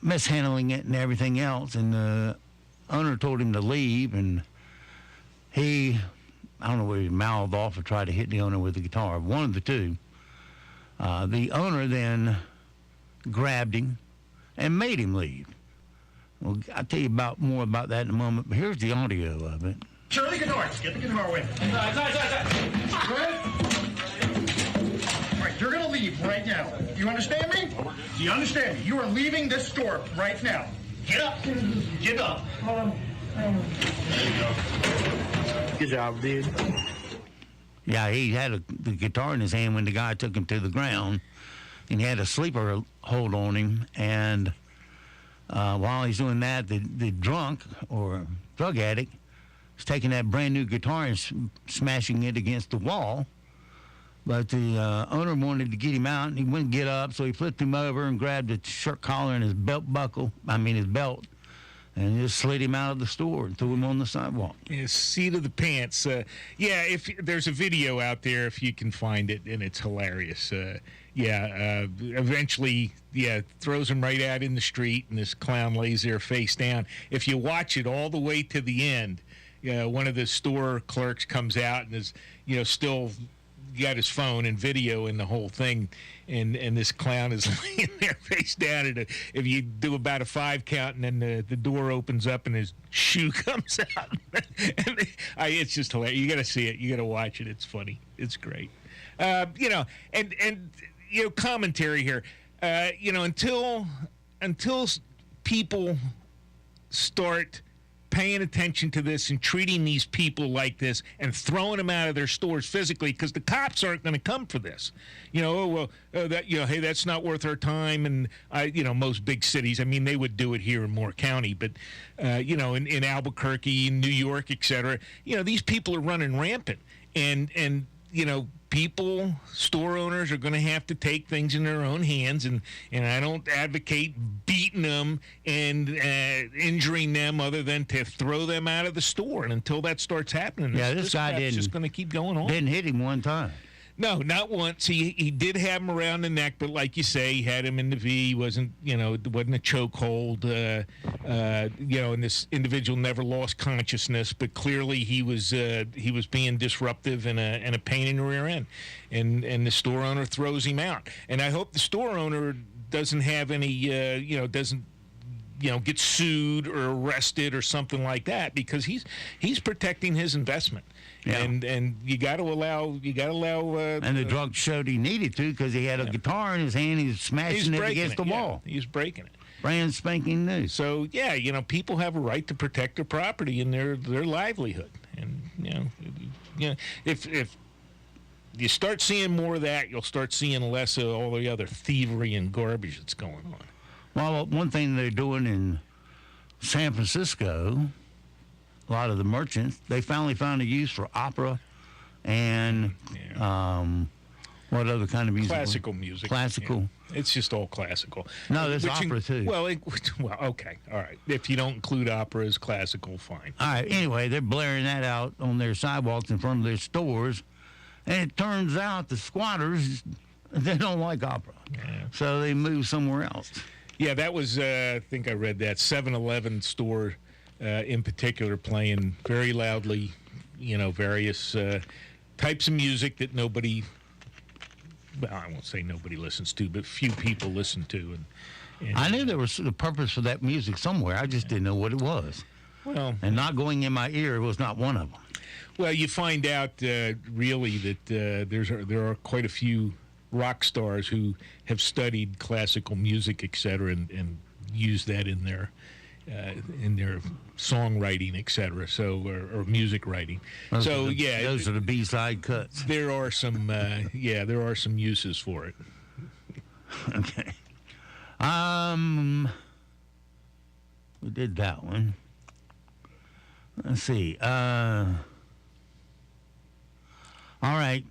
mishandling it and everything else. And the owner told him to leave, and I don't know whether he mouthed off or tried to hit the owner with the guitar. One of the two. The owner then grabbed him and made him leave. Well, I'll tell you more about that in a moment, but here's the audio of it. Shirley guitars, get the guitar away. Good? All right, you're going to leave right now. Do you understand me? Do you understand me? You are leaving this store right now. Get up. Get up. There you go. Good job, dude. Yeah, he had the guitar in his hand when the guy took him to the ground, and he had a sleeper hold on him, and while he's doing that, the drunk or drug addict is taking that brand new guitar and smashing it against the wall. But the owner wanted to get him out, and he wouldn't get up, so he flipped him over and grabbed his shirt collar and his belt, and just slid him out of the store and threw him on the sidewalk. Yeah, seat of the pants. If there's a video out there, if you can find it, and it's hilarious. Eventually, throws him right out in the street, and this clown lays there face down. If you watch it all the way to the end, one of the store clerks comes out and is, still got his phone and video and the whole thing, and this clown is laying there face down. And if you do about a 5 count, and then the door opens up and his shoe comes out, and it's just hilarious. You got to see it. You got to watch it. It's funny. It's great. Commentary here. Until people start paying attention to this and treating these people like this and throwing them out of their stores physically, because the cops aren't going to come for this. Hey, that's not worth our time. And most big cities, they would do it here in Moore County, but in Albuquerque, New York, etc. These people are running rampant, and store owners are going to have to take things in their own hands, and I don't advocate beating them and injuring them other than to throw them out of the store. And until that starts happening, this guy crap's just going to keep going on. Didn't hit him one time. No, not once. He did have him around the neck, but like you say, he had him in the V. It wasn't a chokehold. And this individual never lost consciousness, but clearly he was being disruptive and a pain in the rear end, and the store owner throws him out. And I hope the store owner doesn't have any get sued or arrested or something like that, because he's protecting his investment. Yeah. And you got to allow. And the drug showed he needed to, because he had a guitar in his hand. He was smashing it against the wall. He's breaking it. Brand spanking new. So people have a right to protect their property and their livelihood. And if you start seeing more of that, you'll start seeing less of all the other thievery and garbage that's going on. Well, one thing they're doing in San Francisco, a lot of the merchants, they finally found a use for opera and what other kind of music? Classical music. Classical. Yeah. It's just all classical. No, there's opera too. Well, okay, all right. If you don't include opera as classical, fine. All right. Anyway, they're blaring that out on their sidewalks in front of their stores, and it turns out the squatters, they don't like opera, so they move somewhere else. Yeah, that was, I think I read that, 7-Eleven store in particular playing very loudly, various types of music that nobody, well, I won't say nobody listens to, but few people listen to. And I knew there was a purpose for that music somewhere. I just didn't know what it was. Well, and not going in my ear was not one of them. Well, you find out really that there are quite a few rock stars who have studied classical music, et cetera, and use that in their songwriting, et cetera, or music writing. Those are the B-side cuts. There are some uses for it. Okay. We did that one. Let's see. All right.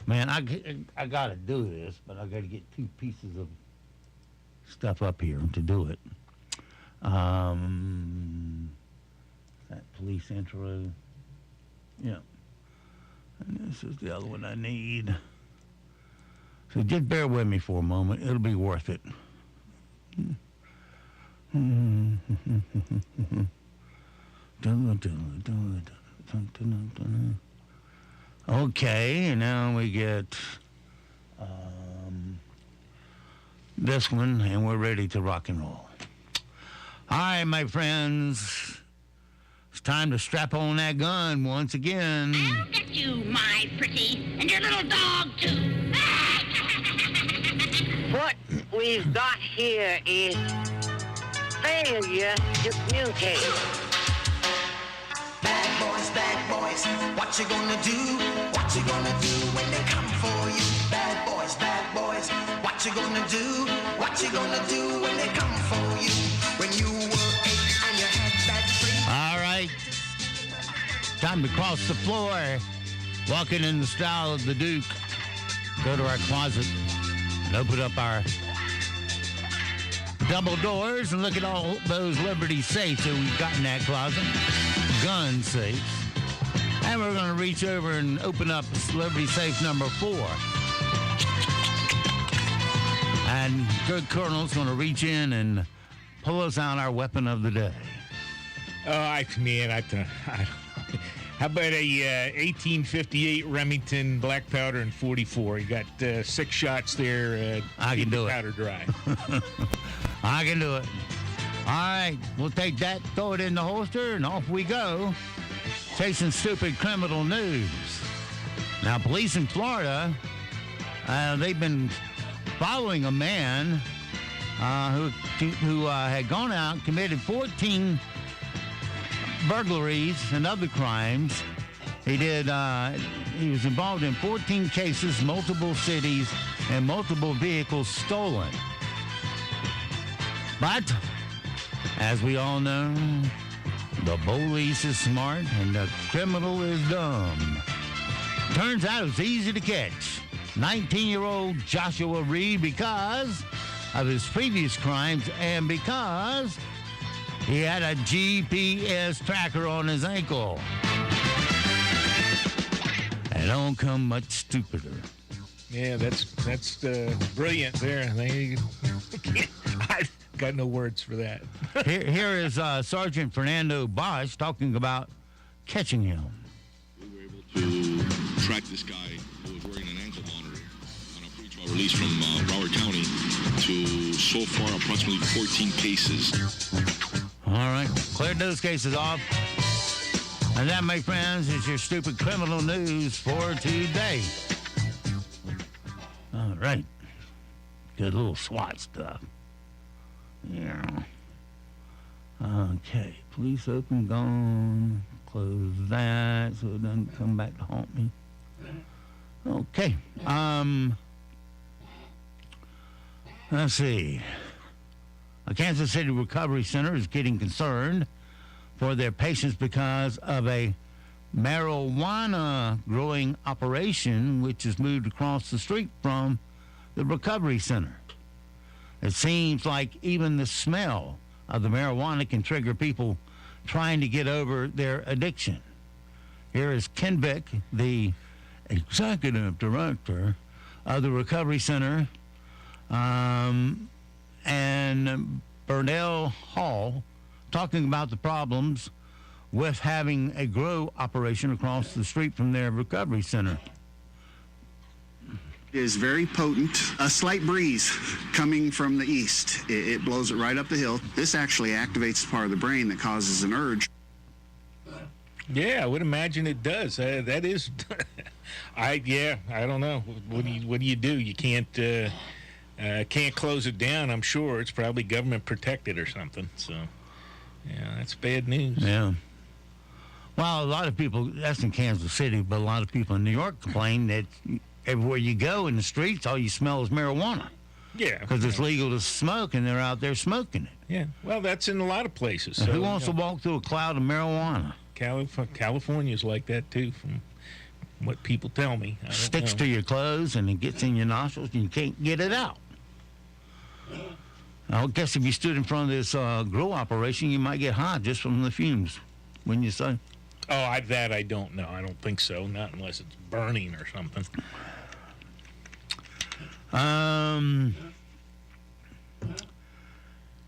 Man, I got to do this, but I got to get 2 pieces of stuff up here to do it. That police intro. Yeah. And this is the other one I need. So just bear with me for a moment. It'll be worth it. Okay, and now we get this one, and we're ready to rock and roll. All right, my friends, it's time to strap on that gun once again. I'll get you, my pretty, and your little dog, too. What we've got here is failure to communicate. Bad boys, what you gonna do? What you gonna do when they come for you? Bad boys, what you gonna do? What you gonna do when they come for you? When you were 8 and you had bad dreams. All right, time to cross the floor, walking in the style of the Duke. Go to our closet and open up our double doors and look at all those Liberty safes that we've got in that closet. Gun safes. And we're going to reach over and open up Liberty safe number 4. And Good Colonel's going to reach in and pull us out our weapon of the day. How about a 1858 Remington black powder and .44? You got 6 shots there. I can do it. Powder dry. I can do it. All right, we'll take that, throw it in the holster, and off we go. Chasing stupid criminal news. Now, police in Florida, they've been following a man who had gone out, committed 14 burglaries and other crimes. He was involved in 14 cases, multiple cities, and multiple vehicles stolen. But as we all know, the police is smart and the criminal is dumb. Turns out it's easy to catch 19-year-old Joshua Reed because of his previous crimes and because he had a GPS tracker on his ankle. And don't come much stupider. Yeah, that's brilliant there. I've got no words for that. Here is Sergeant Fernando Bosch talking about catching him. We were able to track this guy who was wearing an ankle monitor on a pretrial release from Broward County to so far approximately 14 cases. All right, cleared those cases off. And that, my friends, is your stupid criminal news for today. All right. Good little SWAT stuff. Yeah. Okay. Police open, gone. Close that so it doesn't come back to haunt me. Okay. Let's see. A Kansas City Recovery Center is getting concerned for their patients because of a marijuana growing operation which has moved across the street from the recovery center. It seems like even the smell of the marijuana can trigger people trying to get over their addiction. Here is Ken Vick, the executive director of the recovery center, and Burnell Hall, talking about the problems with having a grow operation across the street from their recovery center. It is very potent. A slight breeze coming from the east. It blows it right up the hill. This actually activates the part of the brain that causes an urge. Yeah, I would imagine it does. That is, I don't know. What do you do? You can't close it down. I'm sure it's probably government protected or something. So, yeah, that's bad news. Yeah. Well, a lot of people, that's in Kansas City, but a lot of people in New York complain that everywhere you go in the streets, all you smell is marijuana. Yeah. Because it's legal to smoke, and they're out there smoking it. Yeah. Well, that's in a lot of places. So, who wants to walk through a cloud of marijuana? California's like that, too, from what people tell me. Sticks to your clothes, and it gets in your nostrils, and you can't get it out. I guess if you stood in front of this grow operation, you might get high just from the fumes, wouldn't you say? Oh, I don't know. I don't think so. Not unless it's burning or something.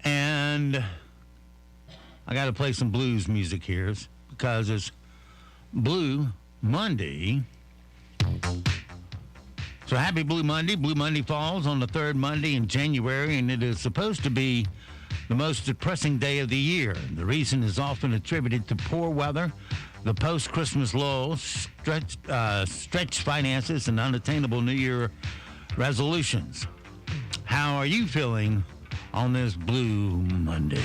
And I got to play some blues music here because it's Blue Monday. So happy Blue Monday. Blue Monday falls on the third Monday in January, and it is supposed to be the most depressing day of the year. The reason is often attributed to poor weather, the post-Christmas lull, stretched finances, and unattainable New Year resolutions. How are you feeling on this Blue Monday?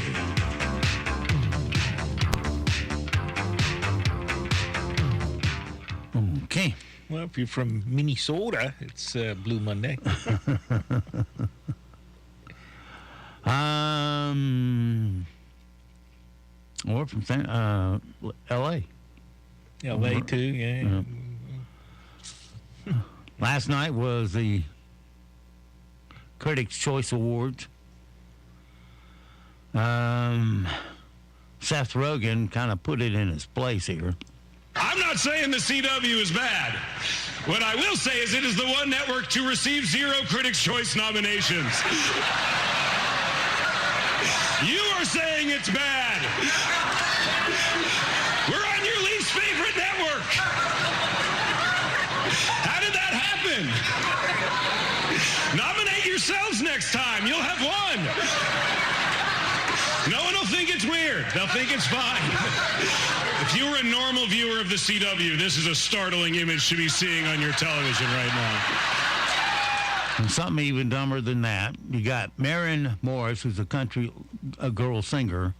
Okay. Well, if you're from Minnesota, it's Blue Monday. Or from L.A. L.A. too, yeah. Last night was the Critics' Choice Awards. Seth Rogen kind of put it in his place here. I'm not saying the CW is bad. What I will say is it is the one network to receive 0 Critics' Choice nominations. You are saying it's bad. We're on your least favorite network. How did that happen? Nominate yourselves next time. You'll have one. No one will think it's weird. They'll think it's fine. If you were a normal viewer of the CW, this is a startling image to be seeing on your television right now. And something even dumber than that, you got Maren Morris, who's a country girl singer,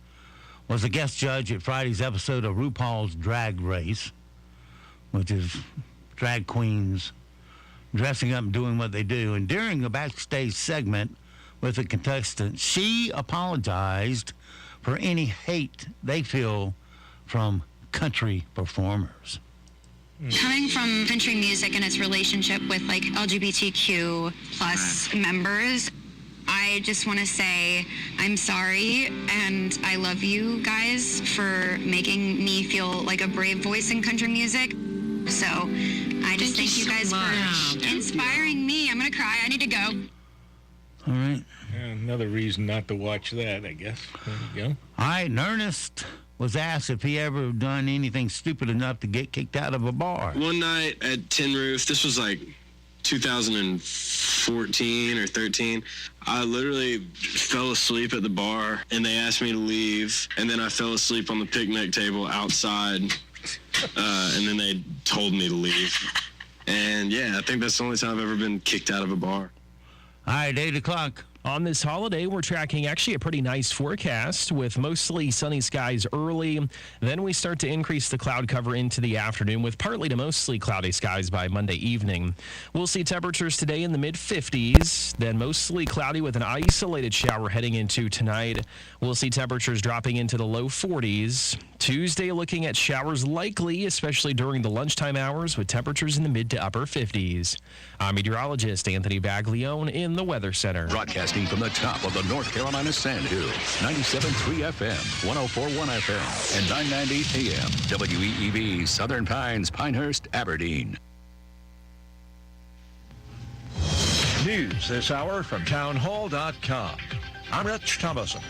was a guest judge at Friday's episode of RuPaul's Drag Race, which is drag queens dressing up and doing what they do. And during a backstage segment with the contestants, she apologized for any hate they feel from country performers. Coming from country music and its relationship with like LGBTQ plus members, I just want to say I'm sorry and I love you guys for making me feel like a brave voice in country music. So I just thank you guys for inspiring me. I'm going to cry. I need to go. All right. Another reason not to watch that, I guess. There you go. All right, and Ernest was asked if he ever done anything stupid enough to get kicked out of a bar. One night at Tin Roof, this was like 2014 or 13, I literally fell asleep at the bar, and they asked me to leave, and then I fell asleep on the picnic table outside, and then they told me to leave. And yeah, I think that's the only time I've ever been kicked out of a bar. All right, 8 o'clock. On this holiday, we're tracking actually a pretty nice forecast with mostly sunny skies early. Then we start to increase the cloud cover into the afternoon with partly to mostly cloudy skies by Monday evening. We'll see temperatures today in the mid-50s, then mostly cloudy with an isolated shower heading into tonight. We'll see temperatures dropping into the low 40s. Tuesday looking at showers likely, especially during the lunchtime hours with temperatures in the mid to upper 50s. I'm meteorologist Anthony Baglione in the Weather Center. Broadcasting from the top of the North Carolina Sand Dunes, 97.3 FM, 104.1 FM, and 990 AM, WEEB, Southern Pines, Pinehurst, Aberdeen. News this hour from townhall.com. I'm Rich Thomason.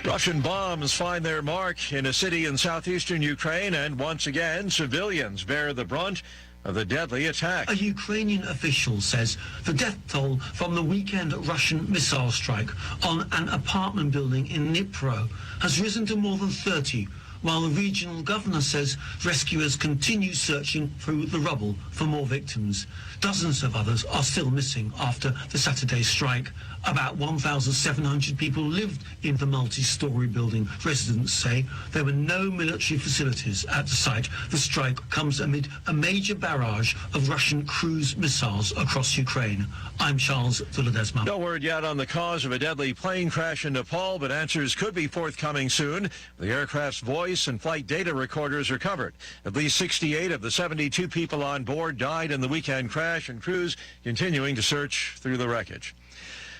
Russian bombs find their mark in a city in southeastern Ukraine, and once again, civilians bear the brunt of the deadly attack. A Ukrainian official says the death toll from the weekend Russian missile strike on an apartment building in Dnipro has risen to more than 30, while the regional governor says rescuers continue searching through the rubble for more victims. Dozens of others are still missing after the Saturday strike. About 1,700 people lived in the multi-story building. Residents say there were no military facilities at the site. The strike comes amid a major barrage of Russian cruise missiles across Ukraine. I'm Charles Villadesma. No word yet on the cause of a deadly plane crash in Nepal, but answers could be forthcoming soon. The aircraft's voice and flight data recorders recovered. At least 68 of the 72 people on board died in the weekend crash, and crews continuing to search through the wreckage.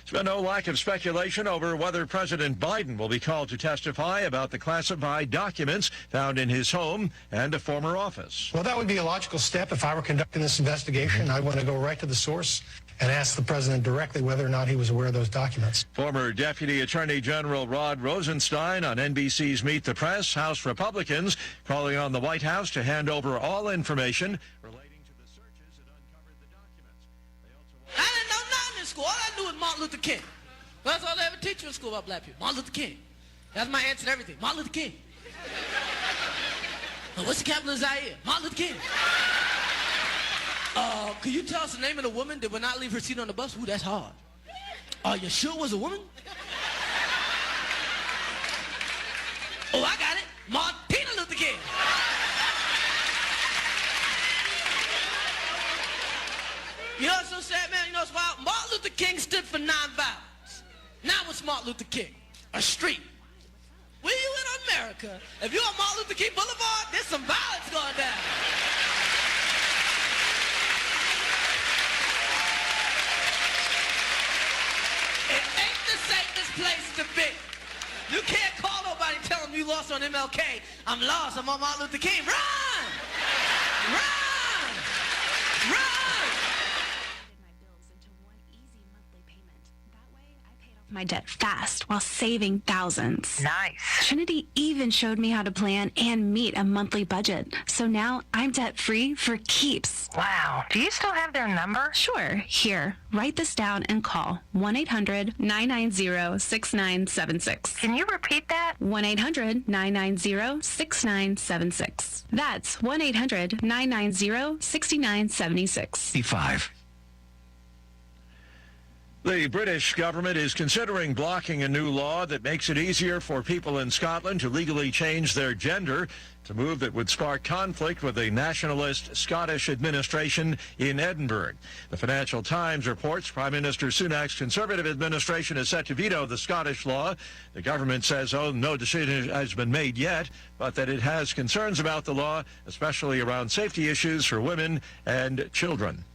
There's been no lack of speculation over whether President Biden will be called to testify about the classified documents found in his home and a former office. Well, that would be a logical step if I were conducting this investigation. I want to go right to the source and ask the president directly whether or not he was aware of those documents. Former Deputy Attorney General Rod Rosenstein on NBC's Meet the Press. House Republicans calling on the White House to hand over all information relating to the searches that uncovered the documents. I didn't know nothing in school. All I knew was Martin Luther King. That's all they ever teach you in school about black people. Martin Luther King. That's my answer to everything. Martin Luther King. What's the capital of Zaire? Martin Luther King. Could you tell us the name of the woman that would not leave her seat on the bus? Ooh, that's hard. You sure it was a woman? Oh, I got it. Martina Luther King. You know what's so sad, man? You know what's wild? Martin Luther King stood for nonviolence. Now what's Martin Luther King? A street. Where you in America? If you're on Martin Luther King Boulevard, there's some violence going down. It ain't the safest place to be. You can't call nobody and tell them you lost on MLK. I'm lost. I'm on Martin Luther King. Run! Run! Run! My debt fast while saving thousands. Nice. Trinity even showed me how to plan and meet a monthly budget. So now I'm debt-free for keeps. Wow. Do you still have their number? Sure. Here, write this down and call 1-800-990-6976. Can you repeat that? 1-800-990-6976. That's 1-800-990-6976. 5. The British government is considering blocking a new law that makes it easier for people in Scotland to legally change their gender. It's a move that would spark conflict with the nationalist Scottish administration in Edinburgh. The Financial Times reports Prime Minister Sunak's Conservative administration is set to veto the Scottish law. The government says, no decision has been made yet, but that it has concerns about the law, especially around safety issues for women and children.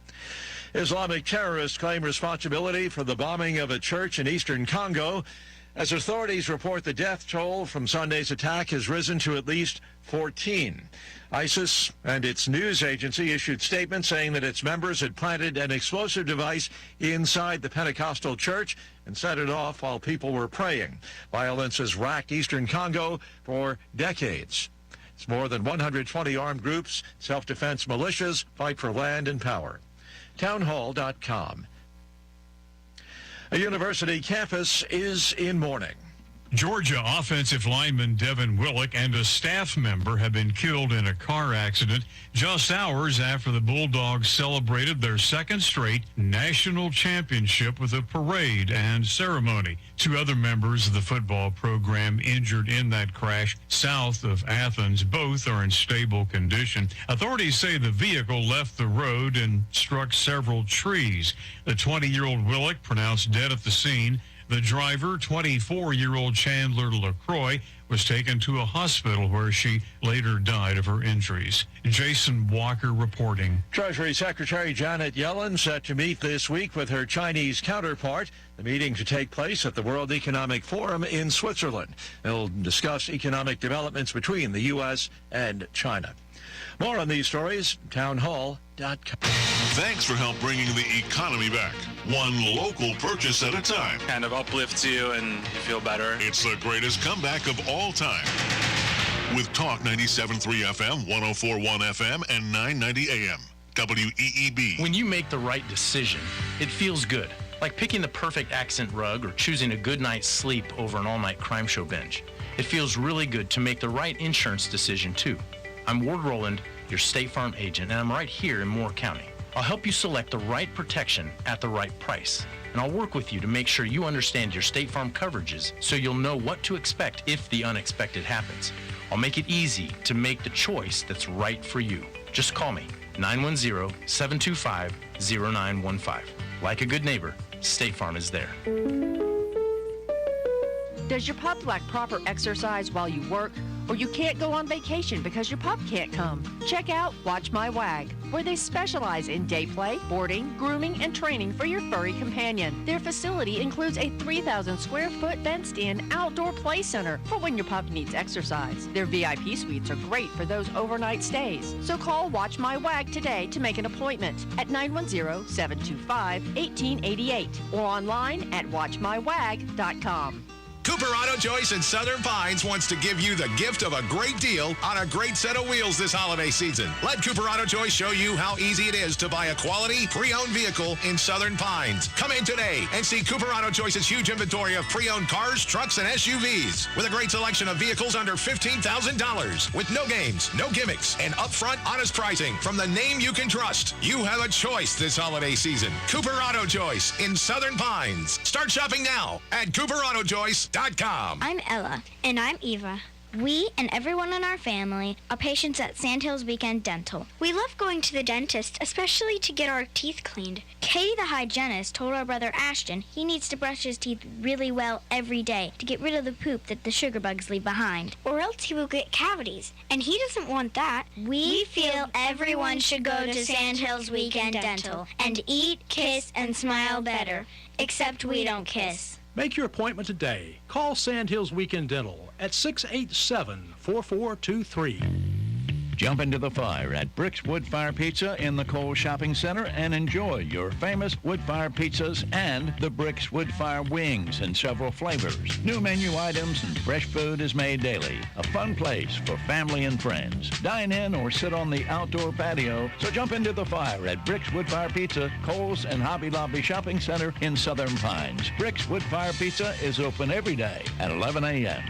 Islamic terrorists claim responsibility for the bombing of a church in eastern Congo. As authorities report, the death toll from Sunday's attack has risen to at least 14. ISIS and its news agency issued statements saying that its members had planted an explosive device inside the Pentecostal church and set it off while people were praying. Violence has racked eastern Congo for decades. It's more than 120 armed groups, self-defense militias, fight for land and power. Townhall.com. A university campus is in mourning. Georgia offensive lineman Devin Willock and a staff member have been killed in a car accident just hours after the Bulldogs celebrated their second straight national championship with a parade and ceremony. 2 other members of the football program injured in that crash south of Athens. Both are in stable condition. Authorities say the vehicle left the road and struck several trees. The 20-year-old Willock pronounced dead at the scene. The driver, 24-year-old Chandler LaCroix, was taken to a hospital where she later died of her injuries. Jason Walker reporting. Treasury Secretary Janet Yellen set to meet this week with her Chinese counterpart. The meeting to take place at the World Economic Forum in Switzerland. They'll discuss economic developments between the U.S. and China. More on these stories, townhall.com. Thanks for help bringing the economy back. One local purchase at a time. Kind of uplifts you and you feel better. It's the greatest comeback of all time. With Talk 97.3 FM, 104.1 FM, and 990 AM. WEEB. When you make the right decision, it feels good. Like picking the perfect accent rug or choosing a good night's sleep over an all-night crime show binge. It feels really good to make the right insurance decision, too. I'm Ward Rowland, your State Farm agent, and I'm right here in Moore County. I'll help you select the right protection at the right price. And I'll work with you to make sure you understand your State Farm coverages so you'll know what to expect if the unexpected happens. I'll make it easy to make the choice that's right for you. Just call me, 910-725-0915. Like a good neighbor, State Farm is there. Does your pup lack proper exercise while you work? Or you can't go on vacation because your pup can't come? Check out Watch My Wag, where they specialize in day play, boarding, grooming, and training for your furry companion. Their facility includes a 3,000 square foot fenced-in outdoor play center for when your pup needs exercise. Their VIP suites are great for those overnight stays. So call Watch My Wag today to make an appointment at 910-725-1888 or online at watchmywag.com. Cooper Auto Choice in Southern Pines wants to give you the gift of a great deal on a great set of wheels this holiday season. Let Cooper Auto Choice show you how easy it is to buy a quality pre-owned vehicle in Southern Pines. Come in today and see Cooper Auto Choice's huge inventory of pre-owned cars, trucks, and SUVs with a great selection of vehicles under $15,000 with no games, no gimmicks, and upfront honest pricing from the name you can trust. You have a choice this holiday season. Cooper Auto Choice in Southern Pines. Start shopping now at CooperAutoChoice.com. I'm Ella. And I'm Eva. We and everyone in our family are patients at Sandhills Weekend Dental. We love going to the dentist, especially to get our teeth cleaned. Katie, the hygienist, told our brother Ashton he needs to brush his teeth really well every day to get rid of the poop that the sugar bugs leave behind, or else he will get cavities, and he doesn't want that. We feel everyone should go to Sandhills Weekend Dental and eat, kiss, and smile better, except we don't kiss. Make your appointment today. Call Sandhills Weekend Dental at 687-4423. Jump into the fire at Brick's Wood Fire Pizza in the Cole Shopping Center and enjoy your famous wood fire pizzas and the Brick's Wood Fire wings in several flavors. New menu items and fresh food is made daily. A fun place for family and friends. Dine in or sit on the outdoor patio. So jump into the fire at Brick's Wood Fire Pizza, Kohl's and Hobby Lobby Shopping Center in Southern Pines. Brick's Wood Fire Pizza is open every day at 11 a.m.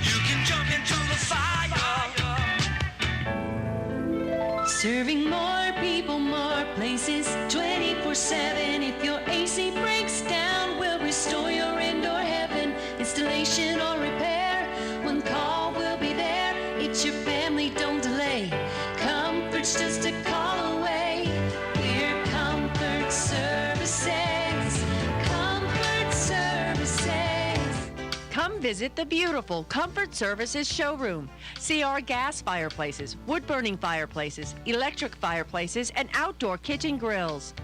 You can jump into the fire. Serving more people, more places, 24/7. If your AC breaks down, replacement or repair, one call will be there. It's your family, don't delay. Comfort's just a call away. We're Comfort Services. Comfort Services. Come visit the beautiful Comfort Services showroom. See our gas fireplaces, wood-burning fireplaces, electric fireplaces, and outdoor kitchen grills.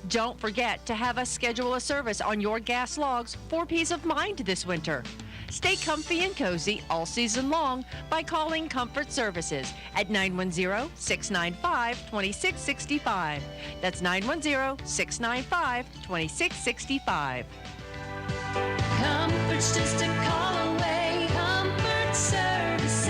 Don't forget to have us schedule a service on your gas logs for peace of mind this winter. Stay comfy and cozy all season long by calling Comfort Services at 910-695-2665. That's 910-695-2665. Comfort's just a call away. Comfort Services.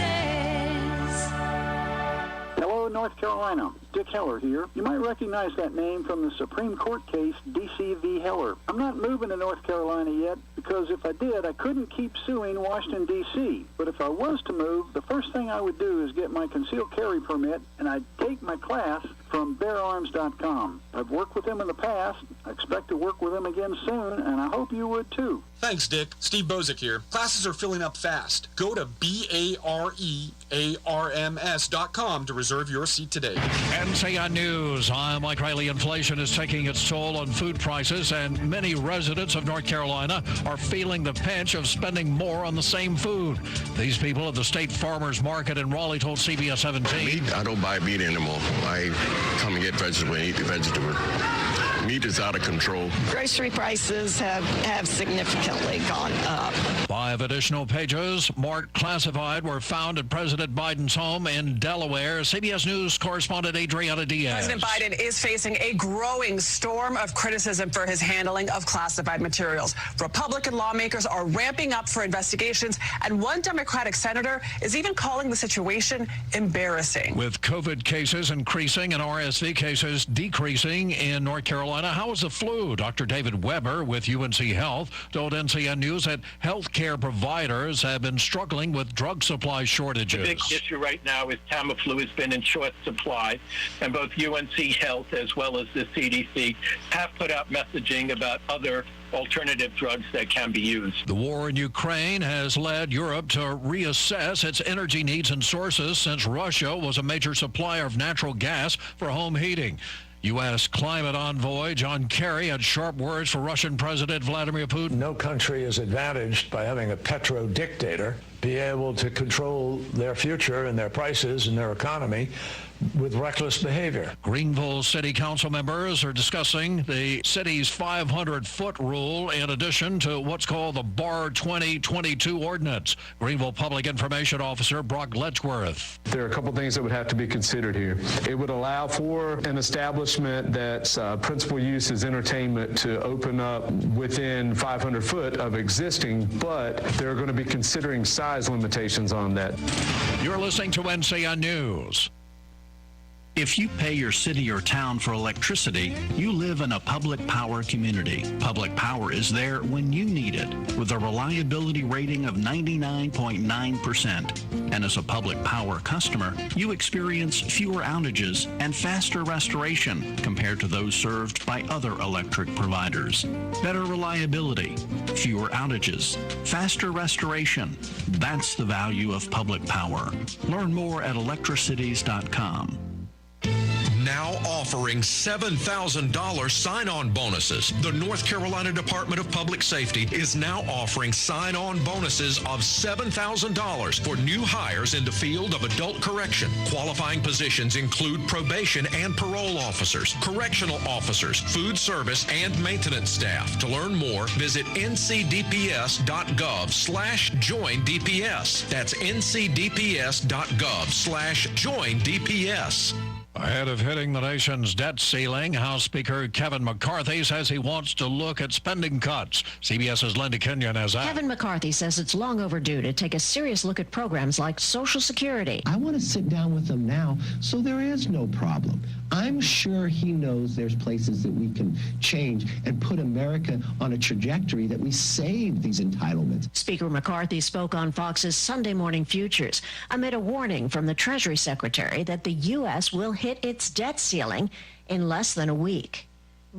Hello, North Carolina. Dick Heller here. You might recognize that name from the Supreme Court case D.C. v. Heller. I'm not moving to North Carolina yet because if I did, I couldn't keep suing Washington, D.C. But if I was to move, the first thing I would do is get my concealed carry permit, and I'd take my class from beararms.com. I've worked with them in the past. I expect to work with them again soon, and I hope you would too. Thanks, Dick. Steve Bozick here. Classes are filling up fast. Go to BAREARMS.com to reserve your seat today. NCN News. I'm Mike Riley. Inflation is taking its toll on food prices, and many residents of North Carolina are feeling the pinch of spending more on the same food. These people at the State Farmers Market in Raleigh told CBS 17. Meat, I don't buy meat anymore. I come and get vegetable and eat the vegetable. Meat is out of control. Grocery prices have significantly gone up. 5 additional pages marked classified were found at President Biden's home in Delaware. CBS News correspondent Adriana Diaz. President Biden is facing a growing storm of criticism for his handling of classified materials. Republican lawmakers are ramping up for investigations, and one Democratic senator is even calling the situation embarrassing. With COVID cases increasing and RSV cases decreasing in North Carolina, how is the flu? Dr. David Weber with UNC Health told NCN News that healthcare providers have been struggling with drug supply shortages. The big issue right now is Tamiflu has been in short supply, and both UNC Health as well as the CDC have put out messaging about other alternative drugs that can be used. The war in Ukraine has led Europe to reassess its energy needs and sources since Russia was a major supplier of natural gas for home heating. U.S. climate envoy John Kerry had sharp words for Russian President Vladimir Putin. No country is advantaged by having a petro-dictator be able to control their future and their prices and their economy with reckless behavior. Greenville City Council members are discussing the city's 500-foot rule in addition to what's called the Bar 2022 ordinance. Greenville Public Information Officer Brock Letchworth. There are a couple things that would have to be considered here. It would allow for an establishment that's principal use is entertainment to open up within 500 foot of existing, but they're going to be considering size limitations on that. You're listening to NCN News. If you pay your city or town for electricity, you live in a public power community. Public power is there when you need it, with a reliability rating of 99.9%. And as a public power customer, you experience fewer outages and faster restoration compared to those served by other electric providers. Better reliability, fewer outages, faster restoration. That's the value of public power. Learn more at electricities.com. Now offering $7,000 sign-on bonuses. The North Carolina Department of Public Safety is now offering sign-on bonuses of $7,000 for new hires in the field of adult correction. Qualifying positions include probation and parole officers, correctional officers, food service, and maintenance staff. To learn more, visit ncdps.gov/joindps. That's ncdps.gov/joindps. Ahead of hitting the nation's debt ceiling, House Speaker Kevin McCarthy says he wants to look at spending cuts. CBS's Linda Kenyon has that. Kevin McCarthy says it's long overdue to take a serious look at programs like Social Security. I want to sit down with them now so there is no problem. I'm sure he knows there's places that we can change and put America on a trajectory that we save these entitlements. Speaker McCarthy spoke on Fox's Sunday Morning Futures amid a warning from the Treasury Secretary that the U.S. will hit its debt ceiling in less than a week.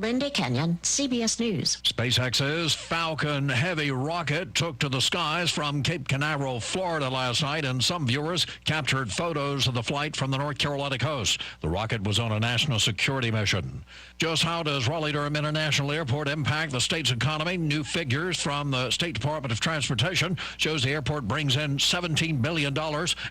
Linda Kenyon, CBS News. SpaceX's Falcon Heavy rocket took to the skies from Cape Canaveral, Florida last night, and some viewers captured photos of the flight from the North Carolina coast. The rocket was on a national security mission. Just how does Raleigh-Durham International Airport impact the state's economy? New figures from the State Department of Transportation shows the airport brings in $17 billion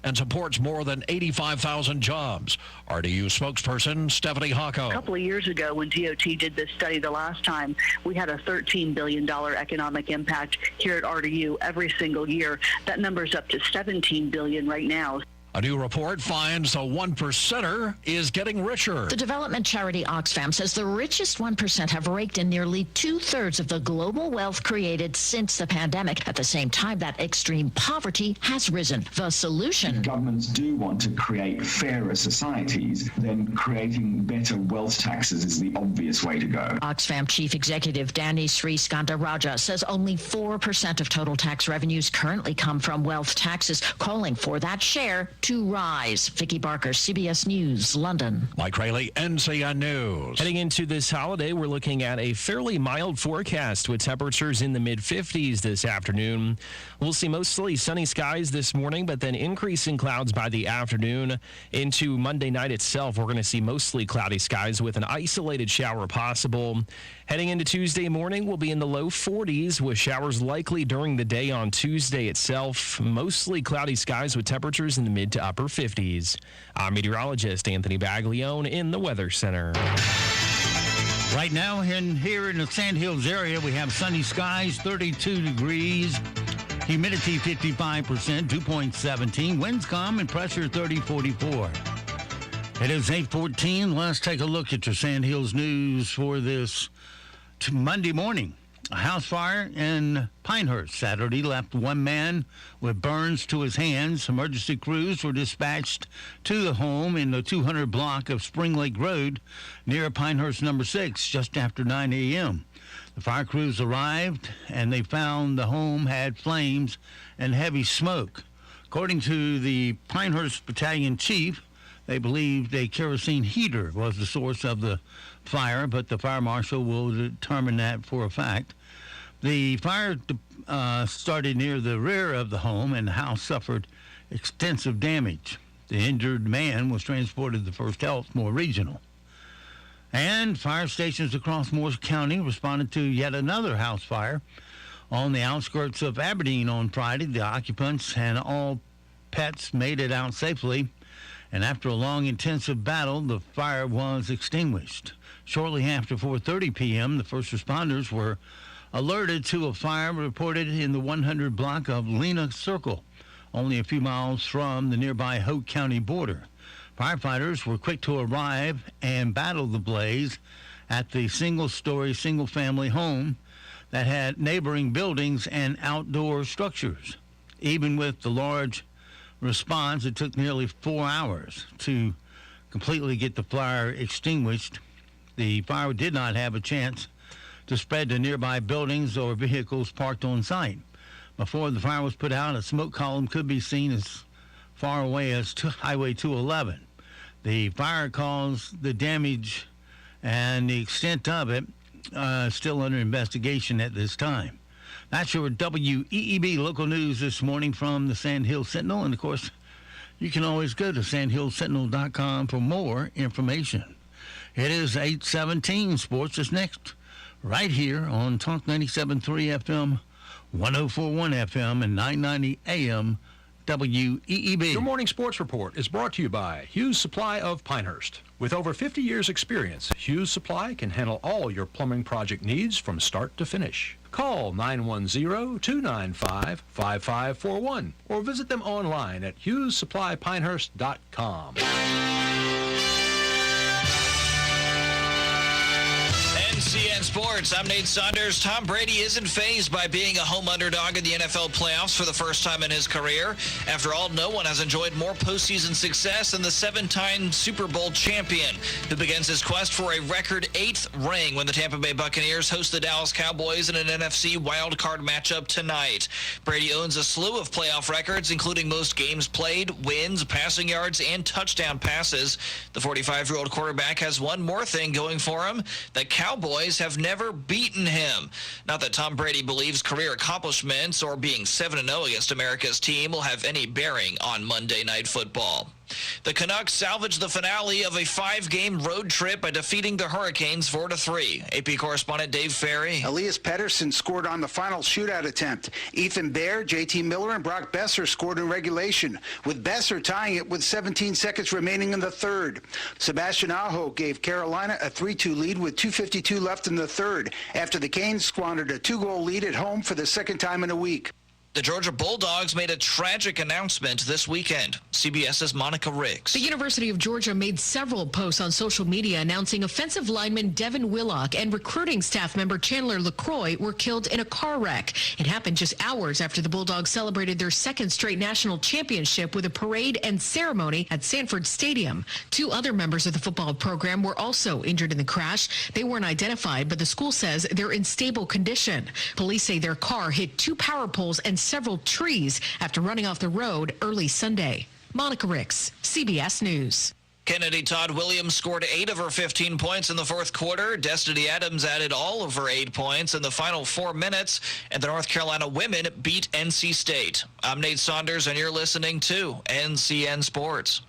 and supports more than 85,000 jobs. RDU spokesperson Stephanie Hocko. A couple of years ago when DOT did this study the last time, we had a $13 billion economic impact here at RDU every single year. That number's up to $17 billion right now. A new report finds a 1%er is getting richer. The development charity Oxfam says the richest 1% have raked in nearly 2/3 of the global wealth created since the pandemic. At the same time, that extreme poverty has risen. The solution? If governments do want to create fairer societies, then creating better wealth taxes is the obvious way to go. Oxfam Chief Executive Danny Sriskandarajah says only 4% of total tax revenues currently come from wealth taxes, calling for that share to rise. Vicky Barker, CBS News, London. Mike Rayleigh, NCN News. Heading into this holiday, we're looking at a fairly mild forecast with temperatures in the mid-50s this afternoon. We'll see mostly sunny skies this morning, but then increasing clouds by the afternoon. Into Monday night itself, we're going to see mostly cloudy skies with an isolated shower possible. Heading into Tuesday morning, we'll be in the low 40s with showers likely during the day on Tuesday itself. Mostly cloudy skies with temperatures in the mid to upper 50s. I'm meteorologist Anthony Baglione in the Weather Center. Right now, here in the Sand Hills area, we have sunny skies, 32 degrees, humidity 55%, 2.17, winds calm, and pressure 30-44. It is 8:14. Let's take a look at your Sand Hills news for this Monday morning. A house fire in Pinehurst Saturday left one man with burns to his hands. Emergency crews were dispatched to the home in the 200 block of Spring Lake Road near Pinehurst number 6 just after 9 a.m. The fire crews arrived and they found the home had flames and heavy smoke. According to the Pinehurst Battalion Chief, they believed a kerosene heater was the source of the fire, but the fire marshal will determine that for a fact. The fire started near the rear of the home, and the house suffered extensive damage. The injured man was transported to First Health, Moore Regional. And fire stations across Morris County responded to yet another house fire on the outskirts of Aberdeen on Friday. The occupants and all pets made it out safely, and after a long, intensive battle, the fire was extinguished. Shortly after 4:30 p.m., the first responders were alerted to a fire reported in the 100 block of Lena Circle, only a few miles from the nearby Hoke County border. Firefighters were quick to arrive and battle the blaze at the single-story, single-family home that had neighboring buildings and outdoor structures. Even with the large response, it took nearly 4 hours to completely get the fire extinguished. The fire did not have a chance to spread to nearby buildings or vehicles parked on site. Before the fire was put out, a smoke column could be seen as far away as Highway 211. The fire caused the damage and the extent of it still under investigation at this time. That's your WEEB local news this morning from the Sand Hill Sentinel. And, of course, you can always go to sandhillsentinel.com for more information. It is 8:17. Sports is next, right here on Talk 97.3 FM, 104.1 FM, and 990 AM WEEB. Your morning sports report is brought to you by Hughes Supply of Pinehurst. With over 50 years' experience, Hughes Supply can handle all your plumbing project needs from start to finish. Call 910-295-5541 or visit them online at HughesSupplyPinehurst.com. NCN Sports, I'm Nate Saunders. Tom Brady isn't fazed by being a home underdog in the NFL playoffs for the first time in his career. After all, no one has enjoyed more postseason success than the 7-time Super Bowl champion, who begins his quest for a record 8th ring when the Tampa Bay Buccaneers host the Dallas Cowboys in an NFC wildcard matchup tonight. Brady owns a slew of playoff records, including most games played, wins, passing yards, and touchdown passes. The 45-year-old quarterback has one more thing going for him. The Cowboys Cowboys have never beaten him. Not that Tom Brady believes career accomplishments or being 7-0 against America's team will have any bearing on Monday Night Football. The Canucks salvaged the finale of a 5-game road trip by defeating the Hurricanes 4-3. AP correspondent Dave Ferry. Elias Pettersson scored on the final shootout attempt. Ethan Bear, JT Miller, and Brock Besser scored in regulation, with Besser tying it with 17 seconds remaining in the third. Sebastian Aho gave Carolina a 3-2 lead with 2:52 left in the third, after the Canes squandered a 2-goal lead at home for the second time in a week. The Georgia Bulldogs made a tragic announcement this weekend. CBS's Monica Ricks. The University of Georgia made several posts on social media announcing offensive lineman Devin Willock and recruiting staff member Chandler LaCroix were killed in a car wreck. It happened just hours after the Bulldogs celebrated their second straight national championship with a parade and ceremony at Sanford Stadium. 2 other members of the football program were also injured in the crash. They weren't identified, but the school says they're in stable condition. Police say their car hit 2 power poles and several trees after running off the road early Sunday. Monica Ricks, CBS News. Kennedy Todd Williams scored 8 of her 15 points in the fourth quarter. Destiny Adams added all of her 8 points in the final 4 minutes, and the North Carolina women beat NC State. I'm Nate Saunders, and you're listening to NCN Sports.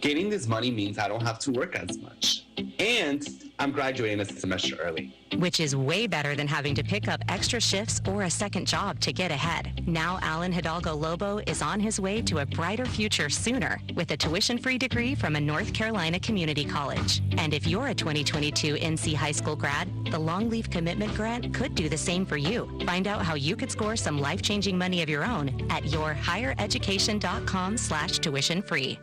Getting this money means I don't have to work as much, and I'm graduating a semester early. Which is way better than having to pick up extra shifts or a second job to get ahead. Now Alan Hidalgo Lobo is on his way to a brighter future sooner with a tuition-free degree from a North Carolina community college. And if you're a 2022 NC high school grad, the Long Leaf Commitment Grant could do the same for you. Find out how you could score some life-changing money of your own at yourhighereducation.com/tuition-free.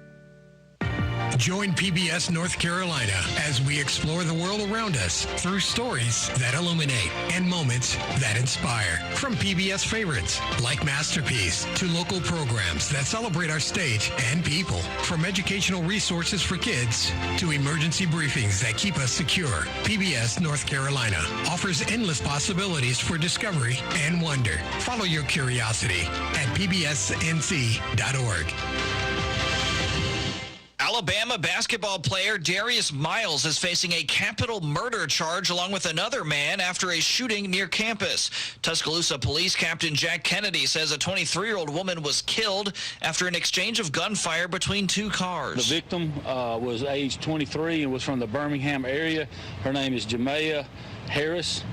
Join PBS North Carolina as we explore the world around us through stories that illuminate and moments that inspire. From PBS favorites like Masterpiece to local programs that celebrate our state and people. From educational resources for kids to emergency briefings that keep us secure. PBS North Carolina offers endless possibilities for discovery and wonder. Follow your curiosity at pbsnc.org. Alabama basketball player Darius Miles is facing a capital murder charge along with another man after a shooting near campus. Tuscaloosa Police Captain Jack Kennedy says a 23-year-old woman was killed after an exchange of gunfire between 2 cars. The victim was age 23 and was from the Birmingham area. Her name is Jamea Harris.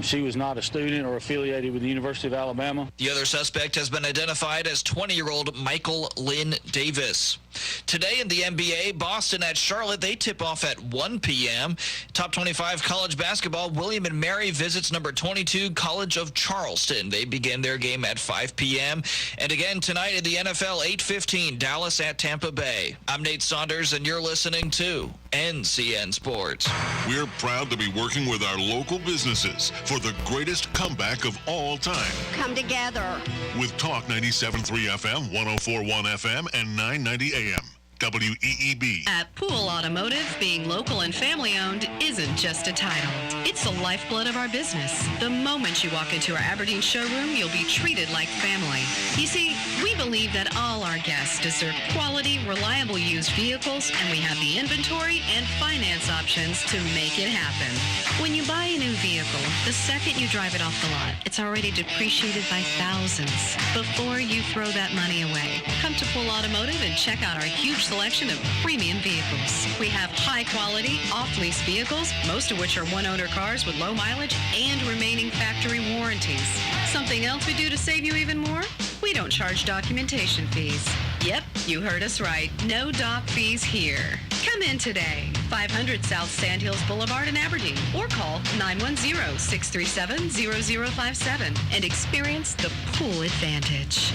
She was not a student or affiliated with the University of Alabama. The other suspect has been identified as 20-year-old Michael Lynn Davis. Today in the NBA, Boston at Charlotte, they tip off at 1 p.m. Top 25 college basketball, William & Mary visits number 22 College of Charleston. They begin their game at 5 p.m. And again tonight in the NFL, 8:15, Dallas at Tampa Bay. I'm Nate Saunders, and you're listening to NCN Sports. We're proud to be working with our local businesses for the greatest comeback of all time. Come together. With Talk 97.3 FM, 104.1 FM, and 990 AM. WEEB. At Pool Automotive, being local and family-owned isn't just a title. It's the lifeblood of our business. The moment you walk into our Aberdeen showroom, you'll be treated like family. You see, we believe that all our guests deserve quality, reliable used vehicles, and we have the inventory and finance options to make it happen. When you buy a new vehicle, the second you drive it off the lot, it's already depreciated by thousands. Before you throw that money away, come to Pool Automotive and check out our huge selection of premium vehicles. We have high-quality, off-lease vehicles, most of which are one-owner cars with low mileage and remaining factory warranties. Something else we do to save you even more? We don't charge documentation fees. Yep, you heard us right. No doc fees here. Come in today, 500 South Sandhills Boulevard in Aberdeen, or call 910-637-0057 and experience the Pool Advantage.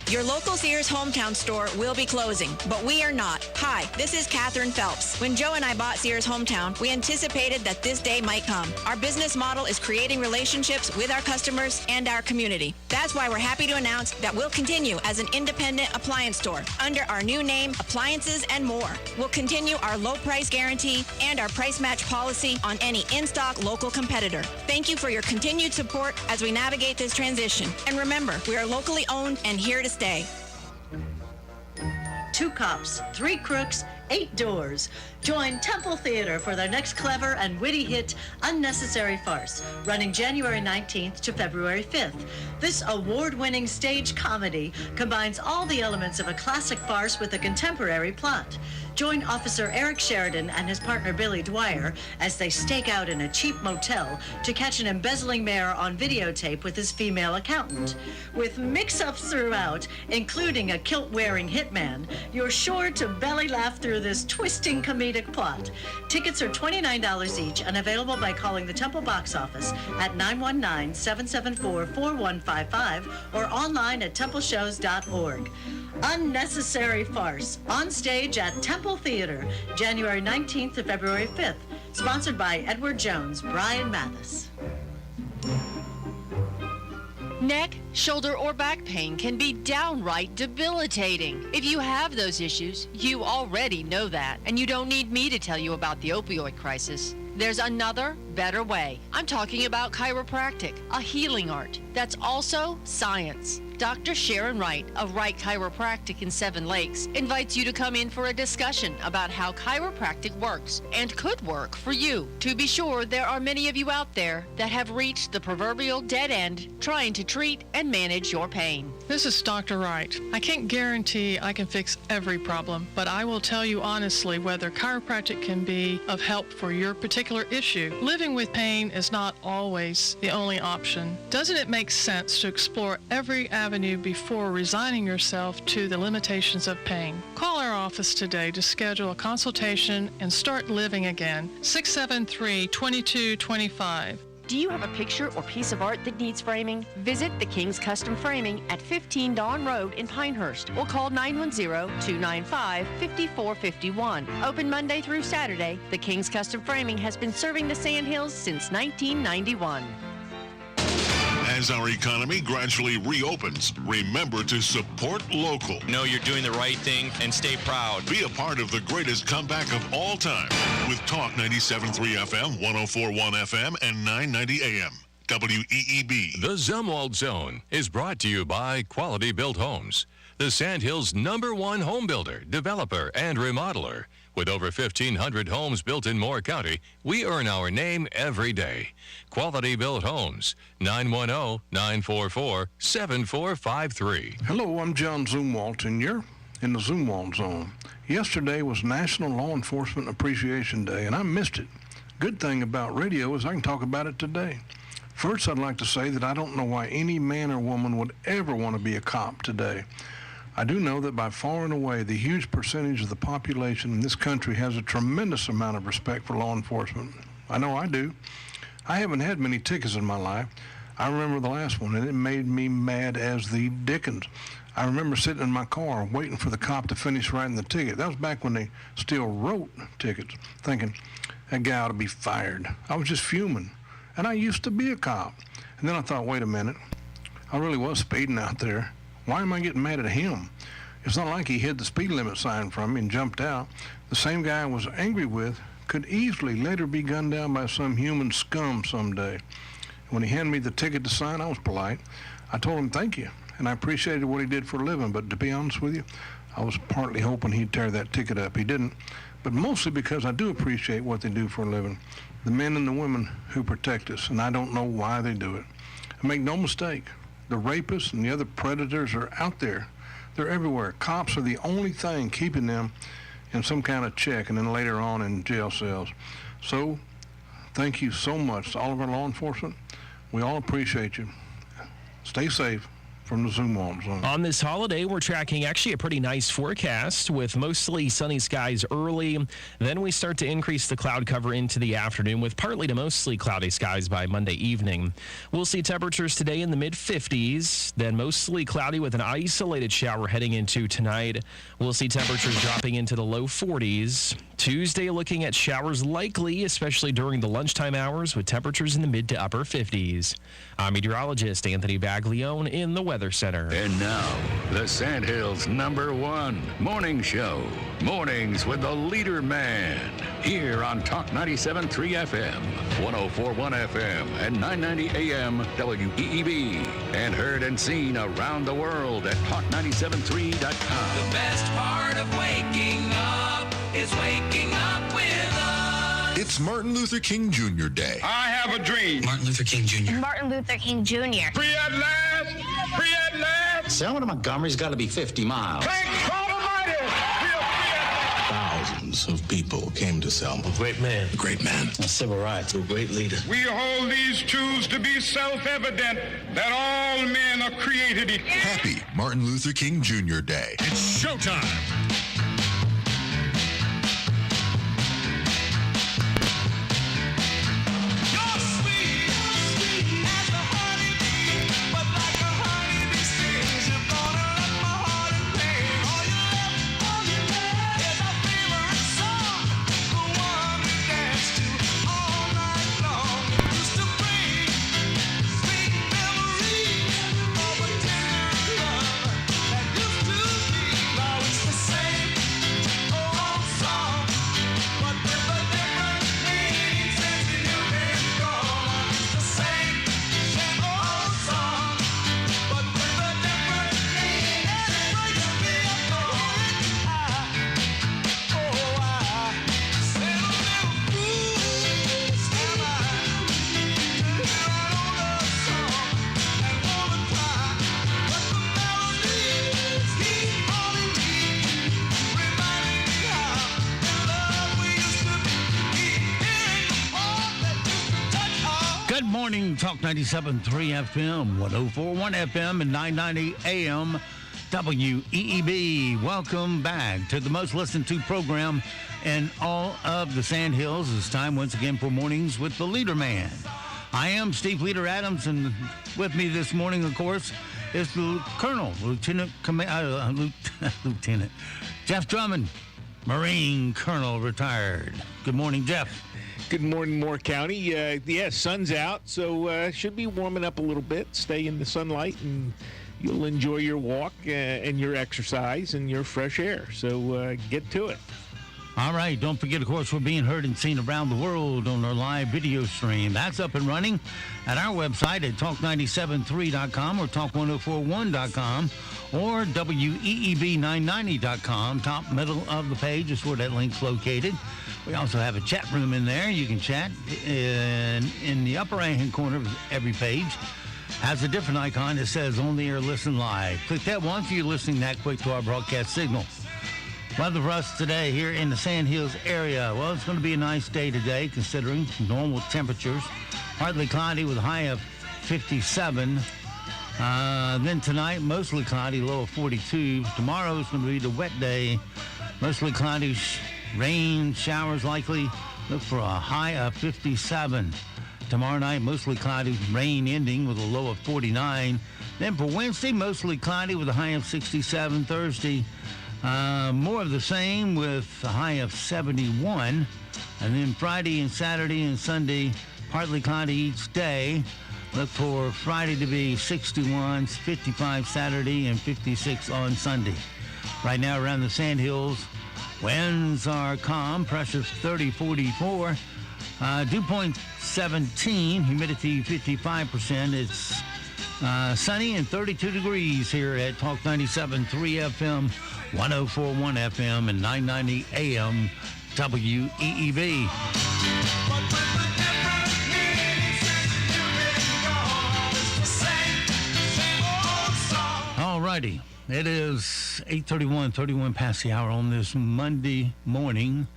Your local Sears Hometown store will be closing, but we are not. Hi, this is Katherine Phelps. When Joe and I bought Sears Hometown, we anticipated that this day might come. Our business model is creating relationships with our customers and our community. That's why we're happy to announce that we'll continue as an independent appliance store under our new name, Appliances and More. We'll continue our low price guarantee and our price match policy on any in-stock local competitor. Thank you for your continued support as we navigate this transition. And remember, we are locally owned and here to stay. 2 cops, 3 crooks, 8 doors. Join Temple Theater for their next clever and witty hit, Unnecessary Farce, running January 19th to February 5th. This award-winning stage comedy combines all the elements of a classic farce with a contemporary plot. Join Officer Eric Sheridan and his partner Billy Dwyer as they stake out in a cheap motel to catch an embezzling mayor on videotape with his female accountant. With mix-ups throughout, including a kilt-wearing hitman, you're sure to belly laugh through this twisting comedic plot. Tickets are $29 each and available by calling the Temple box office at 919-774-4155 or online at templeshows.org. Unnecessary Farce, on stage at Temple Theater, January 19th to February 5th. Sponsored by Edward Jones, Brian Mathis. Neck, shoulder, or back pain can be downright debilitating. If you have those issues, you already know that, and you don't need me to tell you about the opioid crisis. There's another, better way. I'm talking about chiropractic, a healing art that's also science. Dr. Sharon Wright of Wright Chiropractic in Seven Lakes invites you to come in for a discussion about how chiropractic works and could work for you. To be sure, there are many of you out there that have reached the proverbial dead end trying to treat and manage your pain. This is Dr. Wright. I can't guarantee I can fix every problem, but I will tell you honestly whether chiropractic can be of help for your particular issue. Living with pain is not always the only option. Doesn't it make sense to explore every avenue before resigning yourself to the limitations of pain? Call our office today to schedule a consultation and start living again. 673-2225. Do you have a picture or piece of art that needs framing? Visit the King's Custom Framing at 15 Dawn Road in Pinehurst or call 910-295-5451. Open Monday through Saturday, the King's Custom Framing has been serving the Sandhills since 1991. As our economy gradually reopens, remember to support local. Know you're doing the right thing and stay proud. Be a part of the greatest comeback of all time with Talk 97.3 FM, 104.1 FM, and 990 AM. WEEB. The Zumwalt Zone is brought to you by Quality Built Homes, the Sandhills' #1 home builder, developer, and remodeler. With over 1,500 homes built in Moore County, we earn our name every day. Quality Built Homes, 910-944-7453. Hello, I'm John Zumwalt, and you're in the Zumwalt Zone. Yesterday was National Law Enforcement Appreciation Day, and I missed it. Good thing about radio is I can talk about it today. First, I'd like to say that I don't know why any man or woman would ever want to be a cop today. I do know that by far and away, the huge percentage of the population in this country has a tremendous amount of respect for law enforcement. I know I do. I haven't had many tickets in my life. I remember the last one, and it made me mad as the dickens. I remember sitting in my car waiting for the cop to finish writing the ticket. That was back when they still wrote tickets, thinking, that guy ought to be fired. I was just fuming, and I used to be a cop. And then I thought, wait a minute, I really was speeding out there. Why am I getting mad at him? It's not like he hid the speed limit sign from me and jumped out. The same guy I was angry with could easily later be gunned down by some human scum someday. When he handed me the ticket to sign, I was polite. I told him thank you, and I appreciated what he did for a living, but to be honest with you, I was partly hoping he'd tear that ticket up. He didn't, but mostly because I do appreciate what they do for a living, the men and the women who protect us, and I don't know why they do it. And make no mistake, the rapists and the other predators are out there. They're everywhere. Cops are the only thing keeping them in some kind of check and then later on in jail cells. So, thank you so much to all of our law enforcement. We all appreciate you. Stay safe. From the Zumwalt Zone. On this holiday, we're tracking actually a pretty nice forecast with mostly sunny skies early. Then we start to increase the cloud cover into the afternoon with partly to mostly cloudy skies by Monday evening. We'll see temperatures today in the mid-50s, then mostly cloudy with an isolated shower heading into tonight. We'll see temperatures dropping into the low 40s. Tuesday, looking at showers likely, especially during the lunchtime hours, with temperatures in the mid to upper 50s. I'm meteorologist Anthony Baglione in the Weather Center. And now, the Sandhills' #1 morning show. Mornings with the LeaderMan. Here on Talk 97.3 FM, 104.1 FM, and 990 AM WEEB. And heard and seen around the world at talk973.com. The best part of waking up is is waking up with us. It's Martin Luther King Jr. Day. I have a dream. Martin Luther King Jr. Martin Luther King Jr. Free at last! Free at last! Selma to Montgomery's got to be 50 miles. Thank God Almighty! Thousands of people came to Selma. A great man. A great man. A civil rights. A great leader. We hold these truths to be self-evident that all men are created equal. Happy Martin Luther King Jr. Day. It's showtime! Talk 97.3 FM, 104.1 FM, and 990 AM WEEB. Welcome back to the most listened to program in all of the Sandhills. It's time once again for Mornings with the LeaderMan. I am Steve Leader Adams, and with me this morning, of course, is the Colonel, Lieutenant Jeff Drummond, Marine Colonel, retired. Good morning, Jeff. Good morning, Moore County. Yeah, sun's out, so should be warming up a little bit. Stay in the sunlight, and you'll enjoy your walk and your exercise and your fresh air. So get to it. All right. Don't forget, of course, we're being heard and seen around the world on our live video stream. That's up and running at our website at talk973.com or talk1041.com or WEEB990.com. Top middle of the page is where that link's located. We also have a chat room in there. You can chat in the upper right-hand corner of every page. Has a different icon that says On the Air Listen Live. Click that once you're listening that quick to our broadcast signal. Weather for us today here in the Sandhills area. Well, it's going to be a nice day today considering normal temperatures. Partly cloudy with a high of 57. Then tonight, mostly cloudy, low of 42. Tomorrow is going to be the wet day. Mostly cloudy, rain, showers likely. Look for a high of 57. Tomorrow night, mostly cloudy, rain ending with a low of 49. Then for Wednesday, mostly cloudy with a high of 67. Thursday, more of the same with a high of 71. And then Friday and Saturday and Sunday, partly cloudy each day. Look for Friday to be 61, 55 Saturday, and 56 on Sunday. Right now around the Sandhills, winds are calm, pressure's 30-44, dew point 17, humidity 55%. It's sunny and 32 degrees here at Talk 97.3 FM, 104.1 FM, and 990 AM WEEB. All righty. It is 8:31 past the hour on this Monday morning,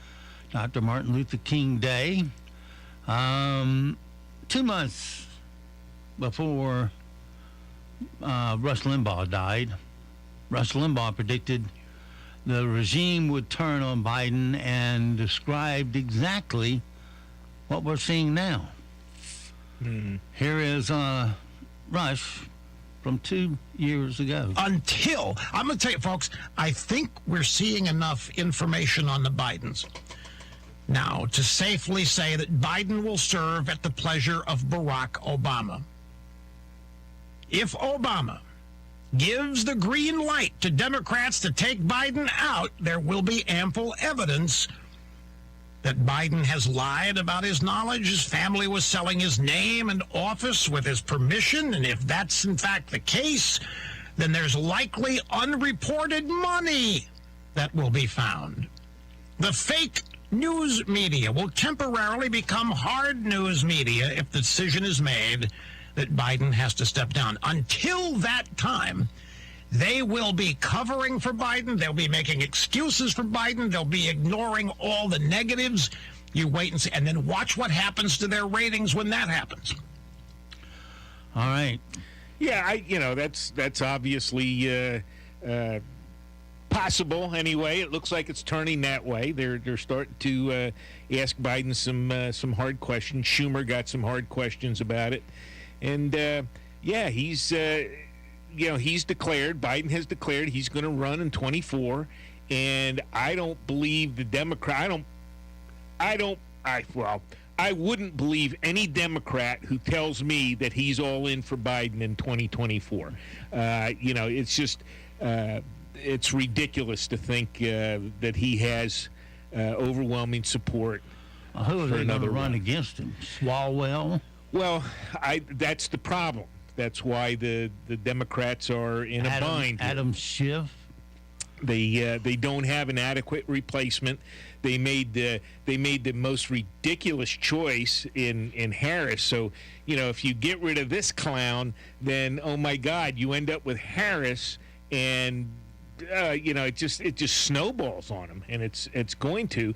Dr. Martin Luther King Day. 2 months before Rush Limbaugh died, Rush Limbaugh predicted the regime would turn on Biden and described exactly what we're seeing now. Here is Rush from 2 years ago. I'm going to tell you, folks, I think we're seeing enough information on the Bidens now to safely say that Biden will serve at the pleasure of Barack Obama. If Obama gives the green light to Democrats to take Biden out, there will be ample evidence that Biden has lied about his knowledge. His family was selling his name and office with his permission, and if that's in fact the case, then there's likely unreported money that will be found. The fake news media will temporarily become hard news media if the decision is made that Biden has to step down. Until that time, they will be covering for Biden. They'll be making excuses for Biden. They'll be ignoring all the negatives. You wait and see, and then watch what happens to their ratings when that happens. All right. Yeah, that's obviously possible. Anyway, it looks like it's turning that way. They're starting to ask Biden some hard questions. Schumer got some hard questions about it, and he's he's declared. Biden has declared he's going to run in 24, and I don't believe the Democrat. I wouldn't believe any Democrat who tells me that he's all in for Biden in 2024. It's just it's ridiculous to think that he has overwhelming support. Who are they going to run against him? Swalwell? Well, that's the problem. That's why the Democrats are in a bind. Adam Schiff? They don't have an adequate replacement. They made the most ridiculous choice in Harris. So, if you get rid of this clown, then oh my God, you end up with Harris, and it just snowballs on him, and it's going to.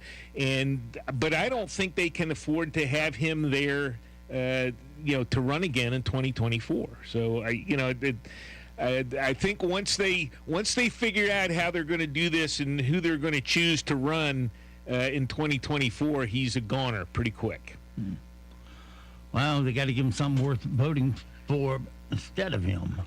But I don't think they can afford to have him there, to run again in 2024. So I think once they figure out how they're going to do this and who they're going to choose to run in 2024, he's a goner pretty quick. Well, they got to give him something worth voting for instead of him.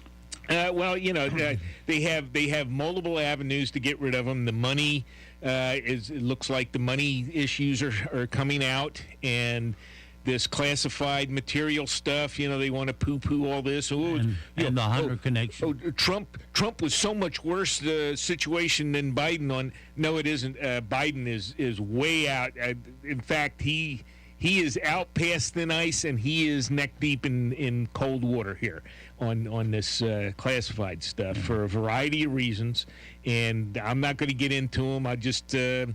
They have multiple avenues to get rid of him. The money it looks like the money issues are coming out, and this classified material stuff, they want to poo-poo all this. And the Hunter connection. Trump was so much worse situation than Biden. No, it isn't. Biden is way out. In fact, he is out past thin ice, and he is neck deep in cold water here on this classified stuff for a variety of reasons. And I'm not going to get into them. I just say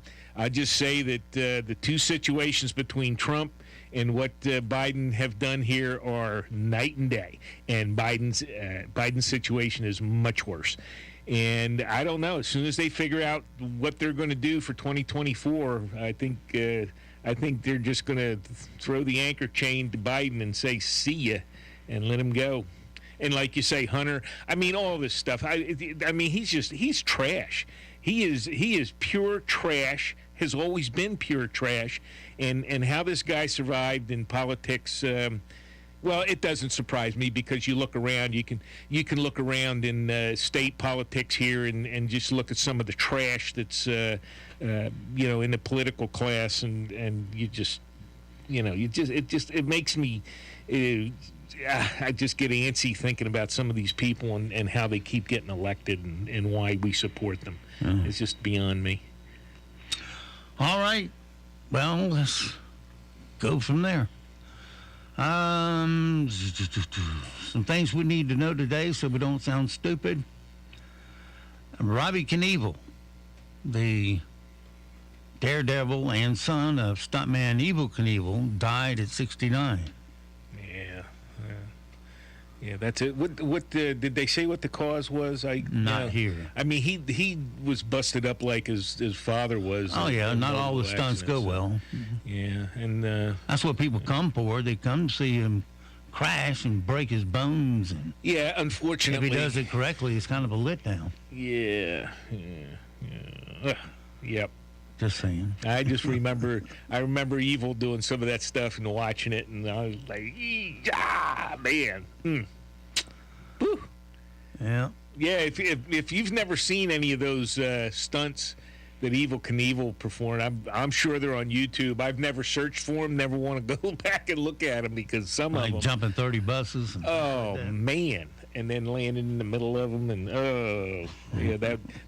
that the two situations between Trump and what Biden have done here are night and day, and Biden's situation is much worse. And I don't know. As soon as they figure out what they're going to do for 2024, I think they're just going to throw the anchor chain to Biden and say see ya, and let him go. And like you say, Hunter, all this stuff. He's trash. He is pure trash. Has always been pure trash. And how this guy survived in politics, it doesn't surprise me, because you look around, you can look around in state politics here and just look at some of the trash that's in the political class, and it makes me I just get antsy thinking about some of these people and how they keep getting elected and why we support them. It's just beyond me. All right. Well, let's go from there. Some things we need to know today so we don't sound stupid. Robbie Knievel, the daredevil and son of stuntman Evel Knievel, died at 69. Yeah, that's it. What did they say what the cause was? Not here. He was busted up like his father was. Oh yeah, not all the stunts go well. Yeah, and that's what people come for. They come to see him crash and break his bones. And yeah, unfortunately, if he does it correctly, it's kind of a letdown. Yeah. Yep. Just saying. I remember Evil doing some of that stuff and watching it, and I was like, man. Whew. Yeah. Yeah, if you've never seen any of those stunts that Evel Knievel performed, I'm sure they're on YouTube. I've never searched for them, never want to go back and look at them, because some of them... jumping 30 buses. Man. And then landing in the middle of them, and the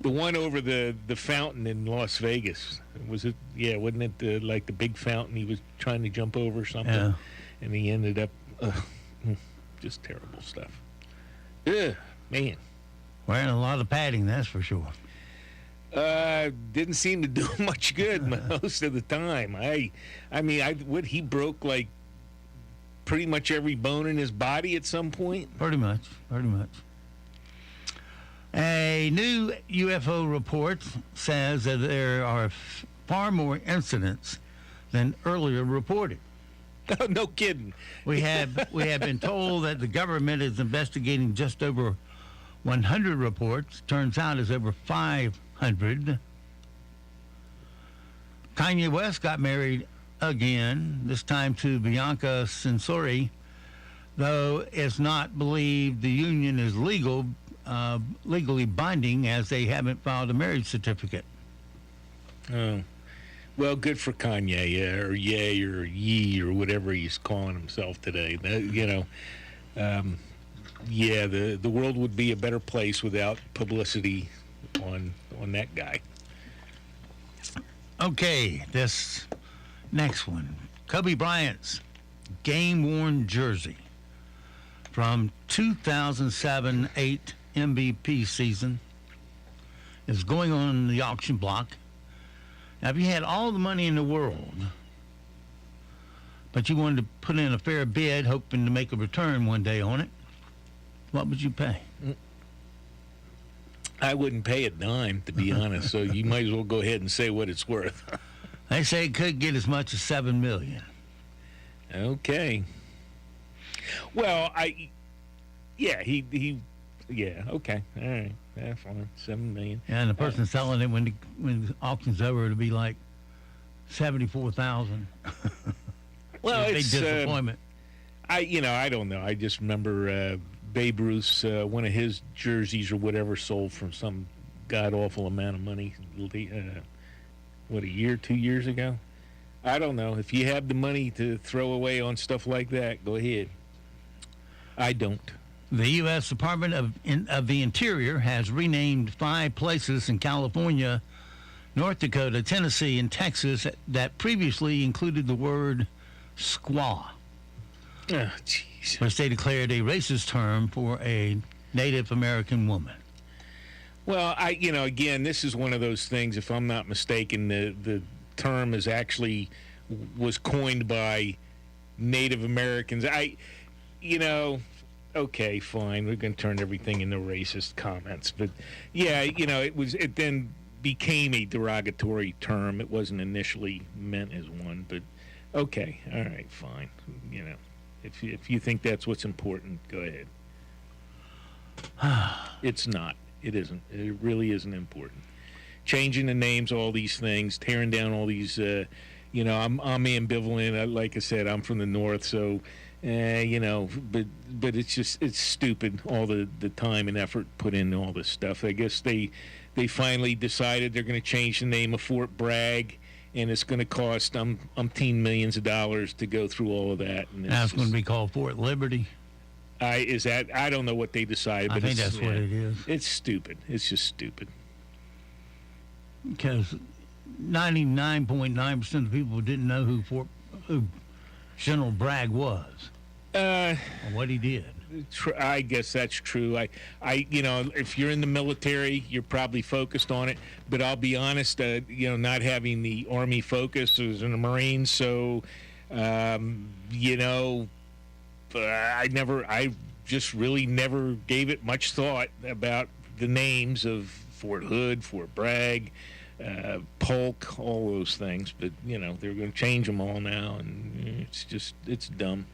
one over the fountain in Las Vegas, was it? Yeah, wasn't it like the big fountain he was trying to jump over or something? Yeah. And he ended up just terrible stuff. Ugh, man. Wearing a lot of padding, that's for sure. Didn't seem to do much good most of the time. He broke like pretty much every bone in his body at some point. Pretty much. A new UFO report says that there are far more incidents than earlier reported. Oh, no kidding. We have been told that the government is investigating just over 100 reports. Turns out it's over 500. Kanye West got married again, this time to Bianca Censori, though it's not believed the union is legally binding as they haven't filed a marriage certificate. Oh. Well, good for Kanye, or Ye, or Yee, or whatever he's calling himself today. The world would be a better place without publicity on that guy. Okay, this next one. Kobe Bryant's game-worn jersey from 2007-8 MVP season is going on the auction block. Now, if you had all the money in the world, but you wanted to put in a fair bid, hoping to make a return one day on it, what would you pay? I wouldn't pay a dime, to be honest, so you might as well go ahead and say what it's worth. They say it could get as much as $7 million. Okay. Well, okay, all right, yeah, fine, $7 million. And the person selling it, when the auction's over, it'll be like $74,000. Well, it's it's a disappointment. I don't know. I just remember Babe Ruth's one of his jerseys or whatever sold for some god awful amount of money. What, a year, 2 years ago? I don't know. If you have the money to throw away on stuff like that, go ahead. I don't. The U.S. Department of the Interior has renamed 5 places in California, North Dakota, Tennessee, and Texas that previously included the word squaw, which they declared a racist term for a Native American woman. Well, again, this is one of those things, if I'm not mistaken, the term was coined by Native Americans. Okay, fine, we're going to turn everything into racist comments. But, yeah, it then became a derogatory term. It wasn't initially meant as one, but okay, all right, fine. If you think that's what's important, go ahead. It's not. It isn't. It really isn't important. Changing the names, all these things, tearing down all these, I'm ambivalent. Like I said, I'm from the north, so, but it's stupid, all the time and effort put into all this stuff. I guess they finally decided they're going to change the name of Fort Bragg, and it's going to cost umpteen millions of dollars to go through all of that. And now it's going to be called Fort Liberty. I don't know what they decided, but I think that's what it is. It's stupid. It's just stupid. Because 99.9% of people didn't know who General Bragg was, or what he did. I guess that's true. If you're in the military, you're probably focused on it. But I'll be honest, not having the Army focus, I was in the Marines, so I just really never gave it much thought about the names of Fort Hood, Fort Bragg, Polk, all those things. But, they're going to change them all now, and it's dumb.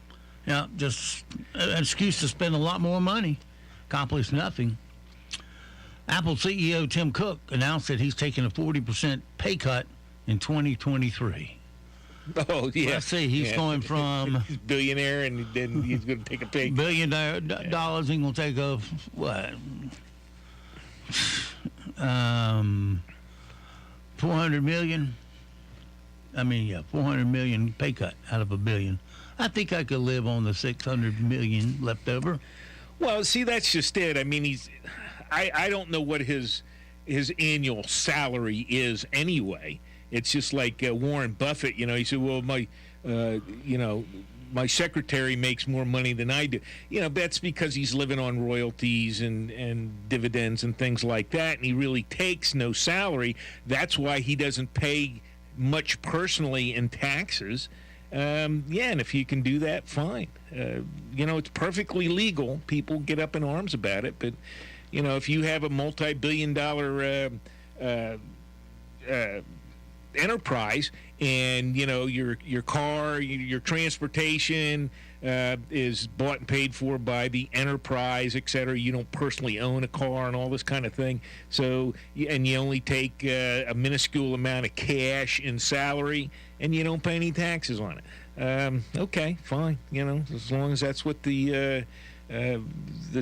Yeah, just an excuse to spend a lot more money, accomplish nothing. Apple CEO Tim Cook announced that he's taking a 40% pay cut in 2023. Oh, yeah. Let's see, he's going from... He's a billionaire, and then he's going to take a pay cut. $1 billion, he's going to take a, what? 400 million? 400 million pay cut out of $1 billion. I think I could live on the 600 million left over. Well, see, that's just it. I mean, I don't know what his annual salary is anyway. It's just like Warren Buffett, he said, well, my secretary makes more money than I do. That's because he's living on royalties and dividends and things like that, and he really takes no salary. That's why he doesn't pay much personally in taxes. And if you can do that, fine. It's perfectly legal. People get up in arms about it, but if you have a multi-billion-dollar enterprise, and your car, your transportation is bought and paid for by the enterprise, et cetera. You don't personally own a car and all this kind of thing. So, and you only take a minuscule amount of cash in salary, and you don't pay any taxes on it. Okay, fine. As long as that's what the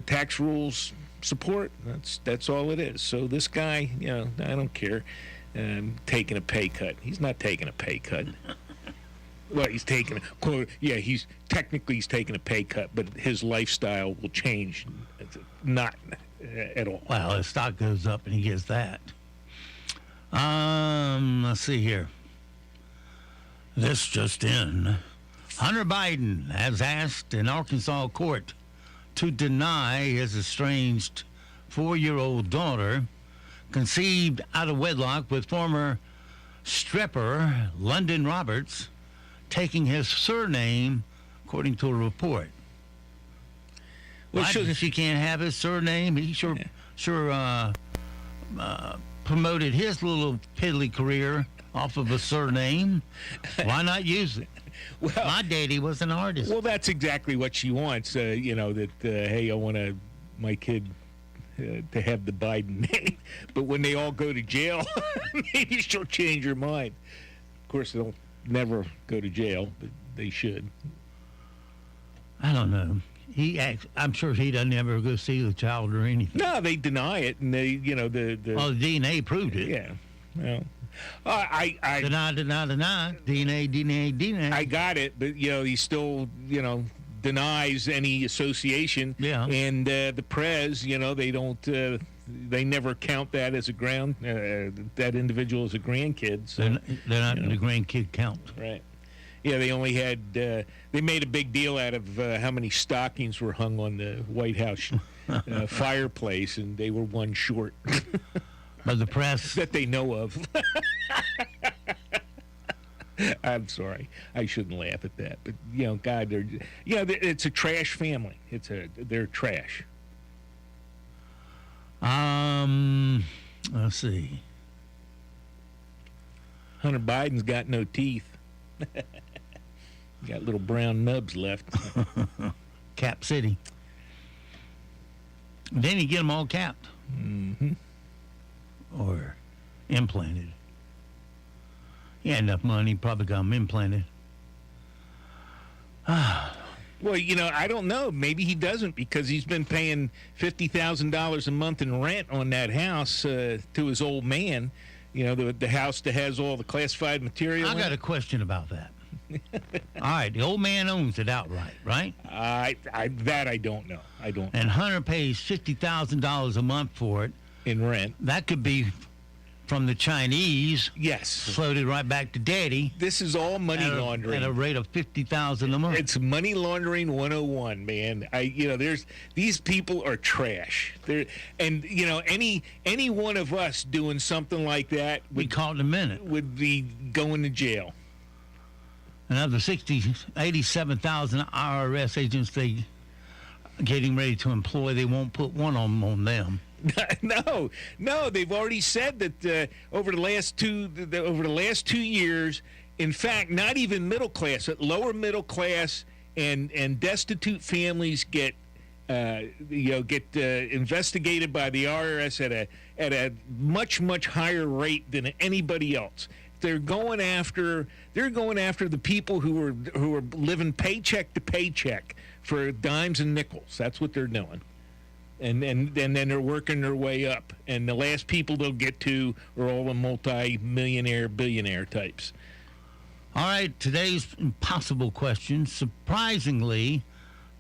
tax rules support, that's all it is. So this guy, I don't care. Taking a pay cut. He's not taking a pay cut. Well, he's taking he's taking a pay cut, but his lifestyle will change. Not at all. Well, his stock goes up and he gets that. Let's see here. This just in. Hunter Biden has asked an Arkansas court to deny his estranged 4-year-old daughter, conceived out of wedlock with former stripper London Roberts, taking his surname, according to a report. Well, she can't have his surname. He sure promoted his little piddly career off of a surname. Why not use it? Well, my daddy was an artist. Well, that's exactly what she wants. Hey, I want my kid to have the Biden name. But when they all go to jail, maybe she'll change her mind. Of course, they'll never go to jail, but they should. I don't know. I'm sure he doesn't ever go see the child or anything. No, they deny it, and they, Well, the DNA proved it. Yeah. Well, deny. DNA. I got it, but he still, denies any association. Yeah. And the Prez, they don't. They never count that as that individual as a grandkid. So, they're not in the grandkid count. Right. Yeah, they only had. They made a big deal out of how many stockings were hung on the White House fireplace, and they were one short. But the press that they know of. I'm sorry, I shouldn't laugh at that, but God, it's a trash family. They're trash. Let's see. Hunter Biden's got no teeth. Got little brown nubs left. Cap City. Then you get them all capped. Mm-hmm. Or implanted. He had enough money, probably got them implanted. Well, I don't know. Maybe he doesn't, because he's been paying $50,000 a month in rent on that house to his old man. The house that has all the classified material. I got a question about that. All right, the old man owns it outright, right? That I don't know. I don't. And Hunter pays $50,000 a month for it in rent. That could be from the Chinese. Yes. Floated right back to daddy. This is all money laundering. At a rate of $50,000 a month. It's money laundering 101, man. These people are trash. Any one of us doing something like that would be caught in a minute. Would be going to jail. And of the 87,000 IRS agents they getting ready to employ, they won't put one on them. No, they've already said that over the last 2 years, in fact, not even middle class, but lower middle class and destitute families get investigated by the IRS at a much higher rate than anybody else. They're going after the people who are living paycheck to paycheck for dimes and nickels. That's what they're doing. And then they're working their way up. And the last people they'll get to are all the multi-millionaire, billionaire types. All right, today's impossible question. Surprisingly,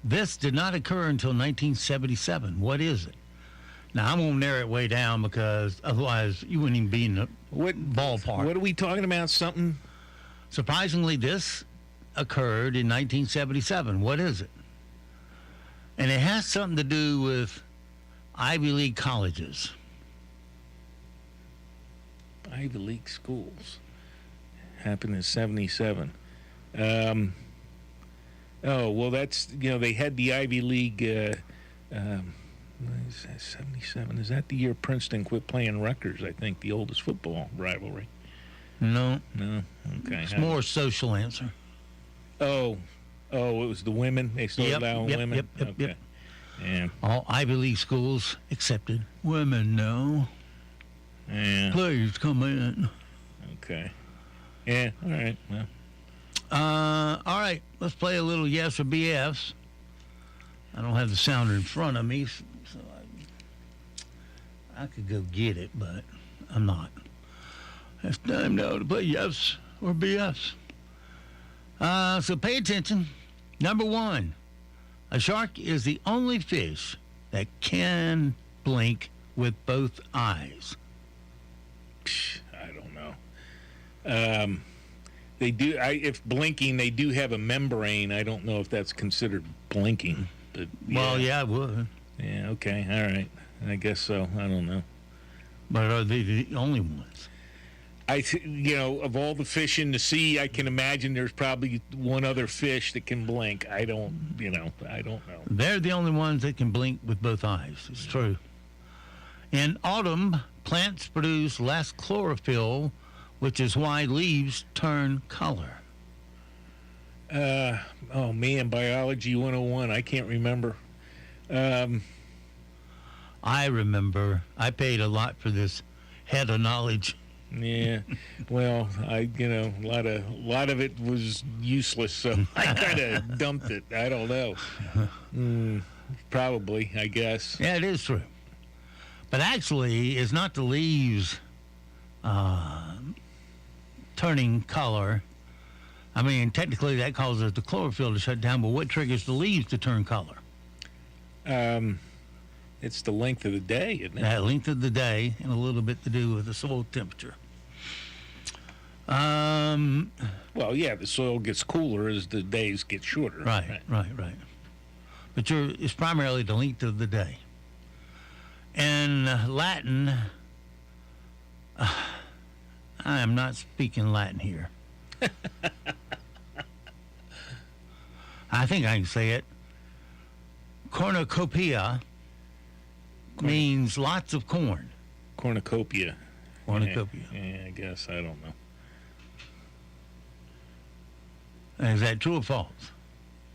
this did not occur until 1977. What is it? Now, I'm going to narrow it way down because otherwise you wouldn't even be in the ballpark. What are we talking about? Something? Surprisingly, this occurred in 1977. What is it? And it has something to do with Ivy League colleges. Ivy League schools. Happened in 77. Oh, well, that's, they had the Ivy League, what is that, 77? Is that the year Princeton quit playing Rutgers, I think, the oldest football rivalry? No. Okay. It's more a social answer. Oh, it was the women? They started allowing women? Yep. Yeah. All Ivy League schools accepted women now. Yeah. Please come in. Okay. Yeah, all right. Well. All right, let's play a little yes or BS. I don't have the sounder in front of me, so I could go get it, but I'm not. It's time now to play yes or BS. So pay attention. Number one, a shark is the only fish that can blink with both eyes. I don't know. They do. If blinking, they do have a membrane. I don't know if that's considered blinking. But Well, yeah, it would. Yeah. Okay. All right. I guess so. I don't know. But are they the only ones? Of all the fish in the sea, I can imagine there's probably one other fish that can blink. I don't know. They're the only ones that can blink with both eyes. It's true. In autumn, plants produce less chlorophyll, which is why leaves turn color. Oh, man, Biology 101. I can't remember. I remember. I paid a lot for this head of knowledge. Yeah. Well, a lot of it was useless, so I kind of dumped it. I don't know. Probably, I guess. Yeah, it is true. But actually, it's not the leaves turning color. I mean, technically that causes the chlorophyll to shut down, but what triggers the leaves to turn color? It's the length of the day, isn't it? That length of the day and a little bit to do with the soil temperature. Well, yeah, the soil gets cooler as the days get shorter. Right. But it's primarily the length of the day. In Latin, I am not speaking Latin here. I think I can say it. Cornucopia means lots of corn. Cornucopia. Cornucopia. Yeah, I guess. I don't know. Is that true or false?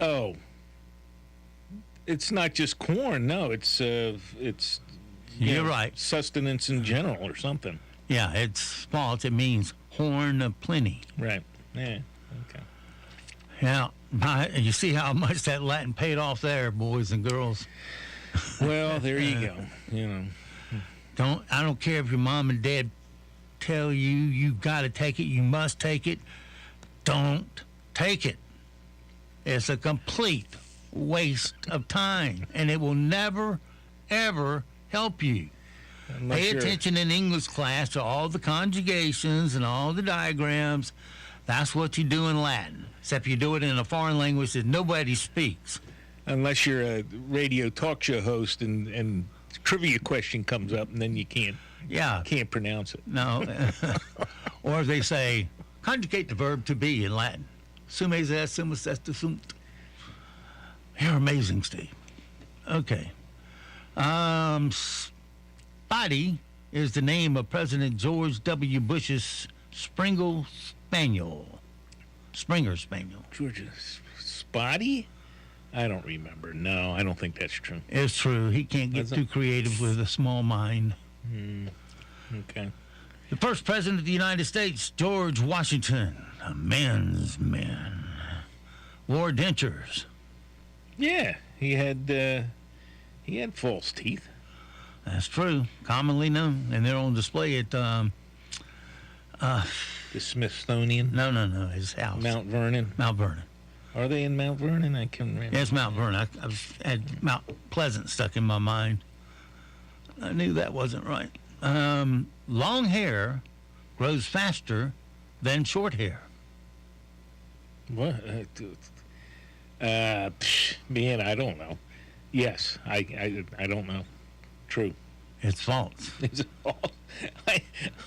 Oh. It's not just corn. No, it's You're right. Sustenance in general or something. Yeah, it's false. It means horn of plenty. Right. Yeah. Okay. Yeah. You see how much that Latin paid off there, boys and girls. Well, there you go. I don't care if your mom and dad tell you got to take it, you must take it. Don't take it. It's a complete waste of time, and it will never, ever help you. Pay attention in English class to all the conjugations and all the diagrams. That's what you do in Latin, except you do it in a foreign language that nobody speaks. Unless you're a radio talk show host and trivia question comes up, and then you can't pronounce it. No. Or if they say, conjugate the verb to be in Latin. Sumes est, sumus est, sunt. You're amazing, Steve. Okay. Spotty is the name of President George W. Bush's Springer Spaniel. Georgia Spotty? I don't remember. No, I don't think that's true. It's true. He can't get too creative with a small mind. Okay. The first president of the United States, George Washington, a man's man, wore dentures. Yeah, he had false teeth. That's true. Commonly known, and they're on display at the Smithsonian. No, his house. Mount Vernon. Are they in Mount Vernon? I can't remember. Yes, Mount Vernon. I've had Mount Pleasant stuck in my mind. I knew that wasn't right. Long hair grows faster than short hair. What? Man, I don't know. Yes, I don't know. True. It's false. Is it false?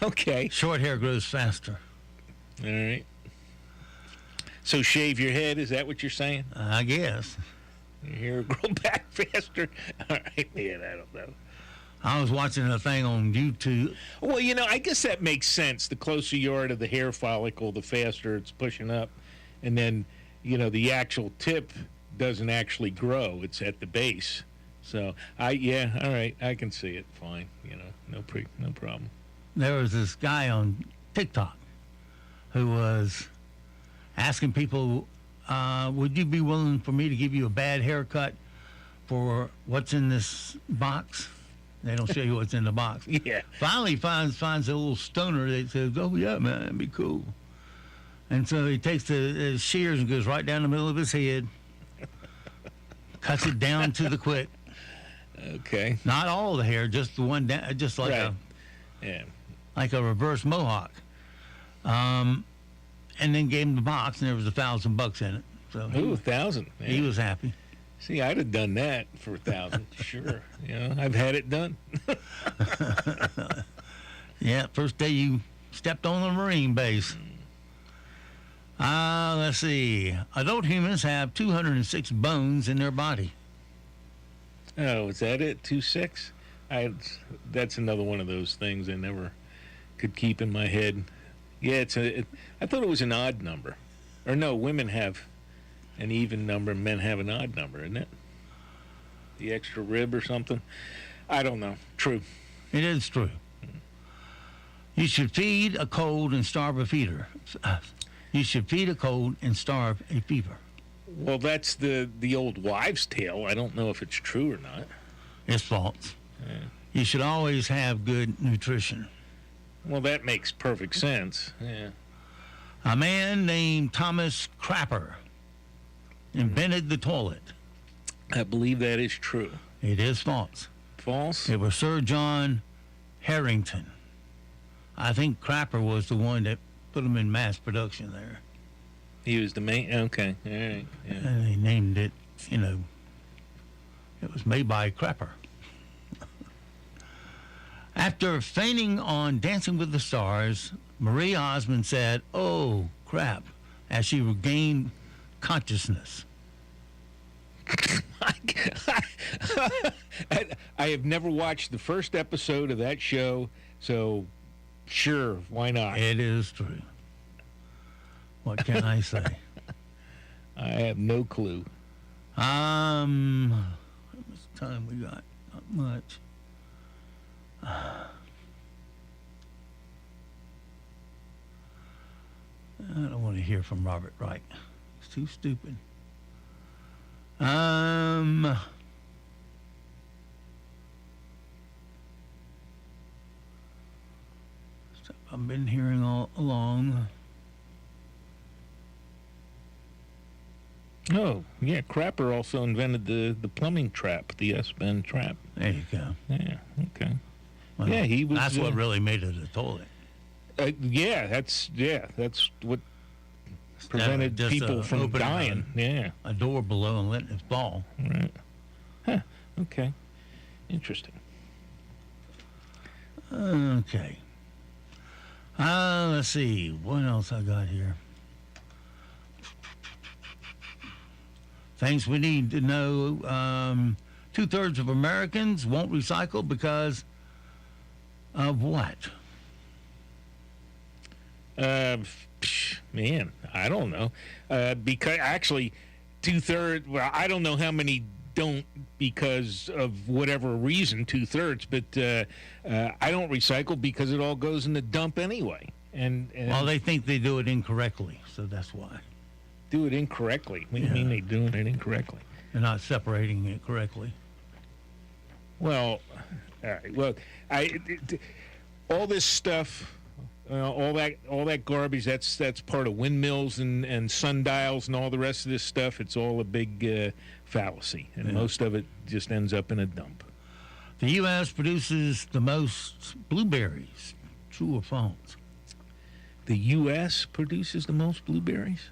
Okay. Short hair grows faster. All right. So shave your head, is that what you're saying? I guess. Your hair will grow back faster? All right, man, I don't know. I was watching a thing on YouTube. Well, you know, I guess that makes sense. The closer you are to the hair follicle, the faster it's pushing up. And then, you know, the actual tip doesn't actually grow. It's at the base. So, all right, I can see it. Fine, you know, no problem. There was this guy on TikTok who was asking people, would you be willing for me to give you a bad haircut for what's in this box? They don't show you what's in the box. Yeah. Finally finds a little stoner that says, oh, yeah, man, that'd be cool. And so he takes the shears and goes right down the middle of his head, cuts it down to the quick. Okay. Not all the hair, just the one down, just like like a reverse mohawk. And then gave him the box, and there was $1,000 in it. So $1,000. He was happy. See, I'd have done that for $1,000. Sure. You know, I've had it done. Yeah, first day you stepped on the Marine base. Let's see. Adult humans have 206 bones in their body. Oh, is that it? 26? That's another one of those things I never could keep in my head. Yeah, I thought it was an odd number. Or no, women have an even number, men have an odd number, isn't it? The extra rib or something? I don't know. True. It is true. You should feed a cold and starve a fever. You should feed a cold and starve a fever. Well, that's the old wives' tale. I don't know if it's true or not. It's false. Yeah. You should always have good nutrition. Well, that makes perfect sense. Yeah. A man named Thomas Crapper invented the toilet. I believe that is true. It is false. False? It was Sir John Harrington. I think Crapper was the one that put them in mass production there. He was the main. Okay, all right. Yeah. And they named it, you know, it was made by Crapper. After fainting on Dancing with the Stars, Marie Osmond said, "Oh, crap," as she regained consciousness. I have never watched the first episode of that show, so sure, why not? It is true. What can I say? I have no clue. How much time we got? Not much. I don't want to hear from Robert Wright. He's too stupid. I've been hearing all along. Oh, yeah, Crapper also invented the plumbing trap, the S-bend trap. There you go. Yeah, okay. Well, yeah, he was. That's what really made it a toilet. That's what prevented just, people from dying. A door below and letting it fall. Right. Huh. Okay. Interesting. Okay. Let's see. What else I got here? Things we need to know. 2/3 of Americans won't recycle because of what? Man, I don't know. Because actually, 2/3. Well, I don't know how many don't because of whatever reason. 2/3, but I don't recycle because it all goes in the dump anyway. And well, they think they do it incorrectly, so that's why. Do it incorrectly? What do you mean they're doing it incorrectly? They're not separating it correctly. Well, all right. Well, all this stuff. All that garbage, that's part of windmills and sundials and all the rest of this stuff. It's all a big fallacy, and most of it just ends up in a dump. The U.S. produces the most blueberries. True or false? The U.S. produces the most blueberries?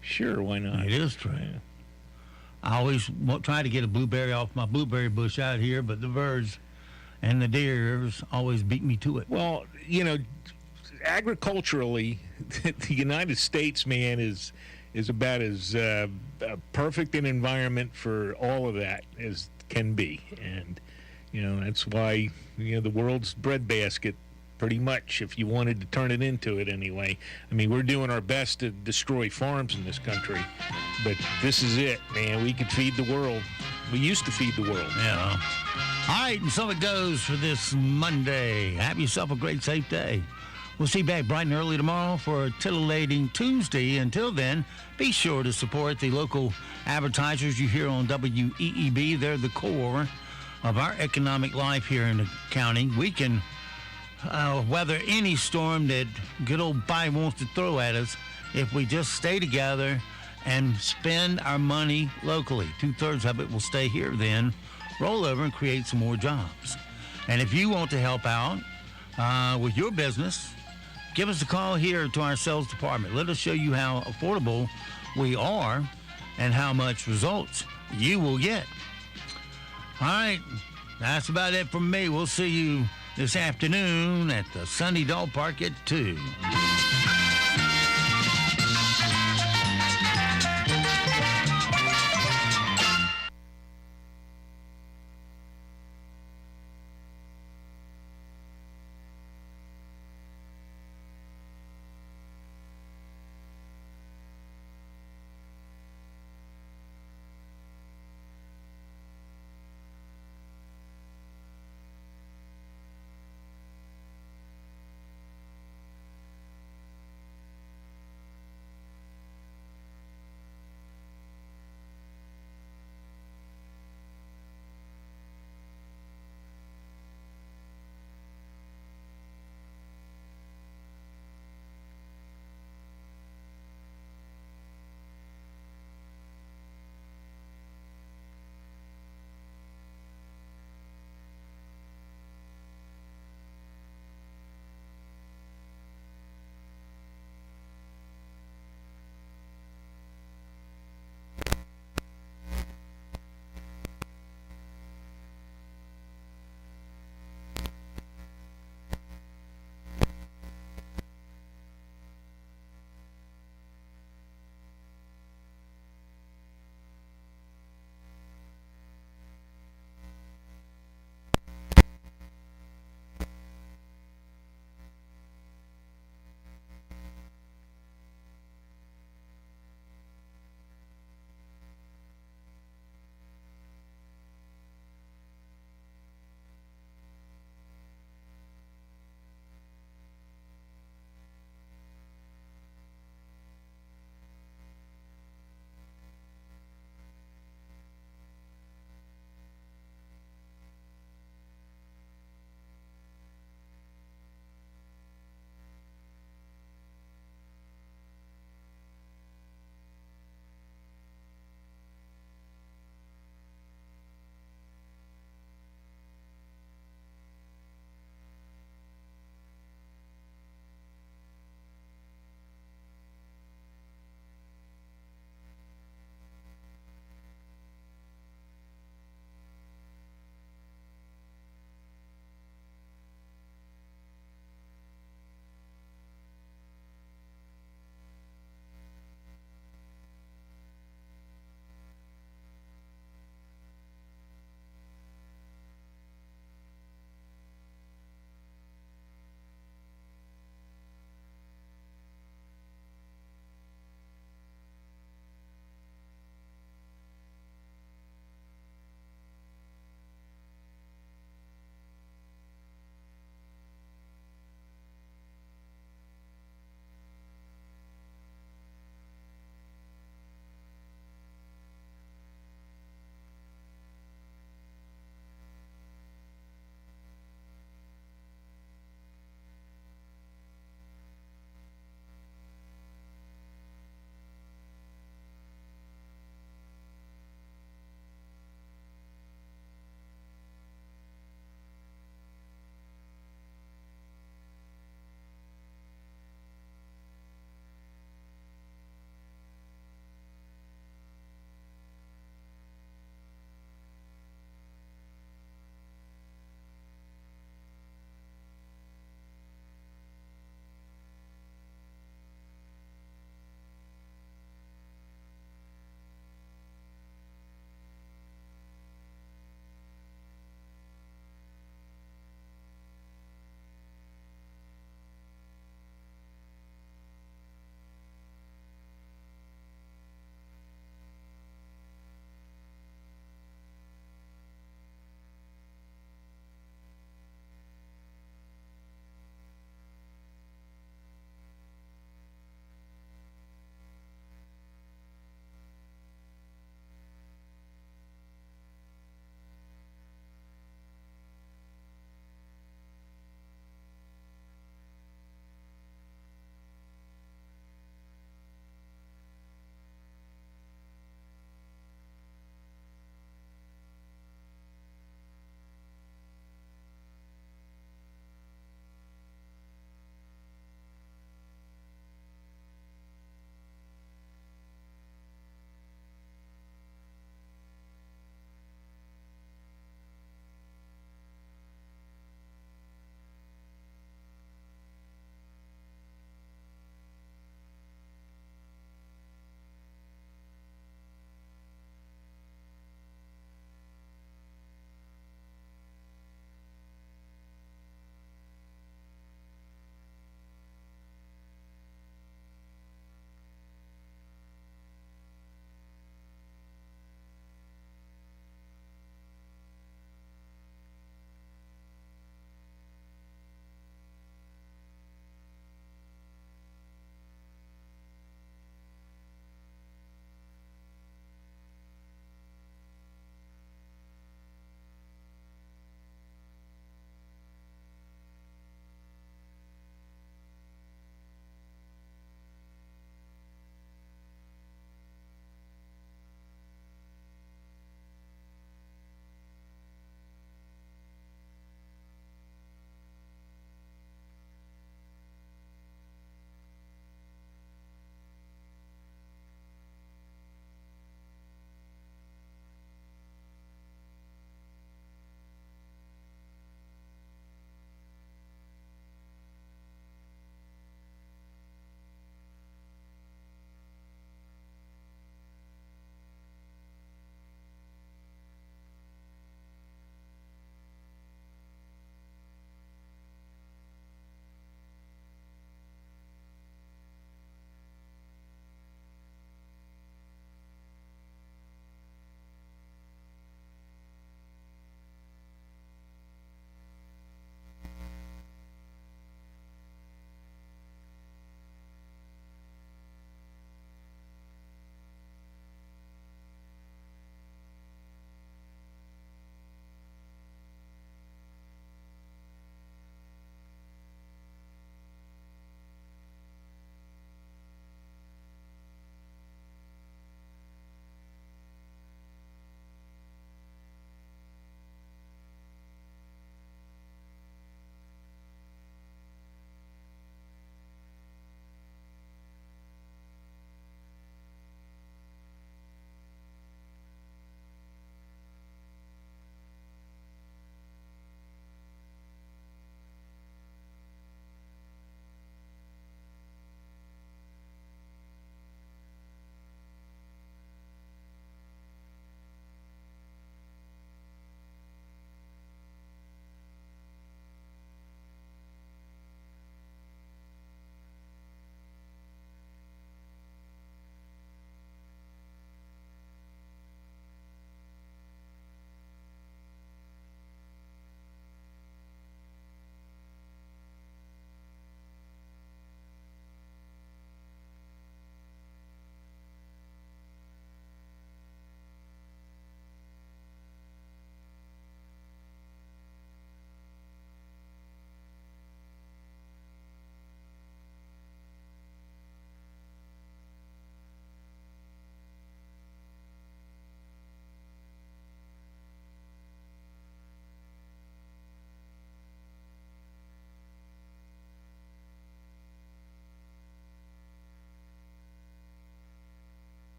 Sure, why not? It is true. Yeah. I always try to get a blueberry off my blueberry bush out here, but the birds and the deers always beat me to it. Well, agriculturally, the United States, man, is about as perfect an environment for all of that as can be. And, that's why, the world's breadbasket, pretty much, if you wanted to turn it into it anyway. I mean, we're doing our best to destroy farms in this country, but this is it, man. We could feed the world. We used to feed the world. Yeah. All right, and so it goes for this Monday. Have yourself a great, safe day. We'll see you back bright and early tomorrow for a titillating Tuesday. Until then, be sure to support the local advertisers you hear on WEEB. They're the core of our economic life here in the county. We can weather any storm that good old Biden wants to throw at us if we just stay together and spend our money locally. 2/3 of it will stay here then, roll over and create some more jobs. And if you want to help out with your business, give us a call here to our sales department. Let us show you how affordable we are and how much results you will get. All right, that's about it from me. We'll see you this afternoon at the Sunny Dog Park at 2.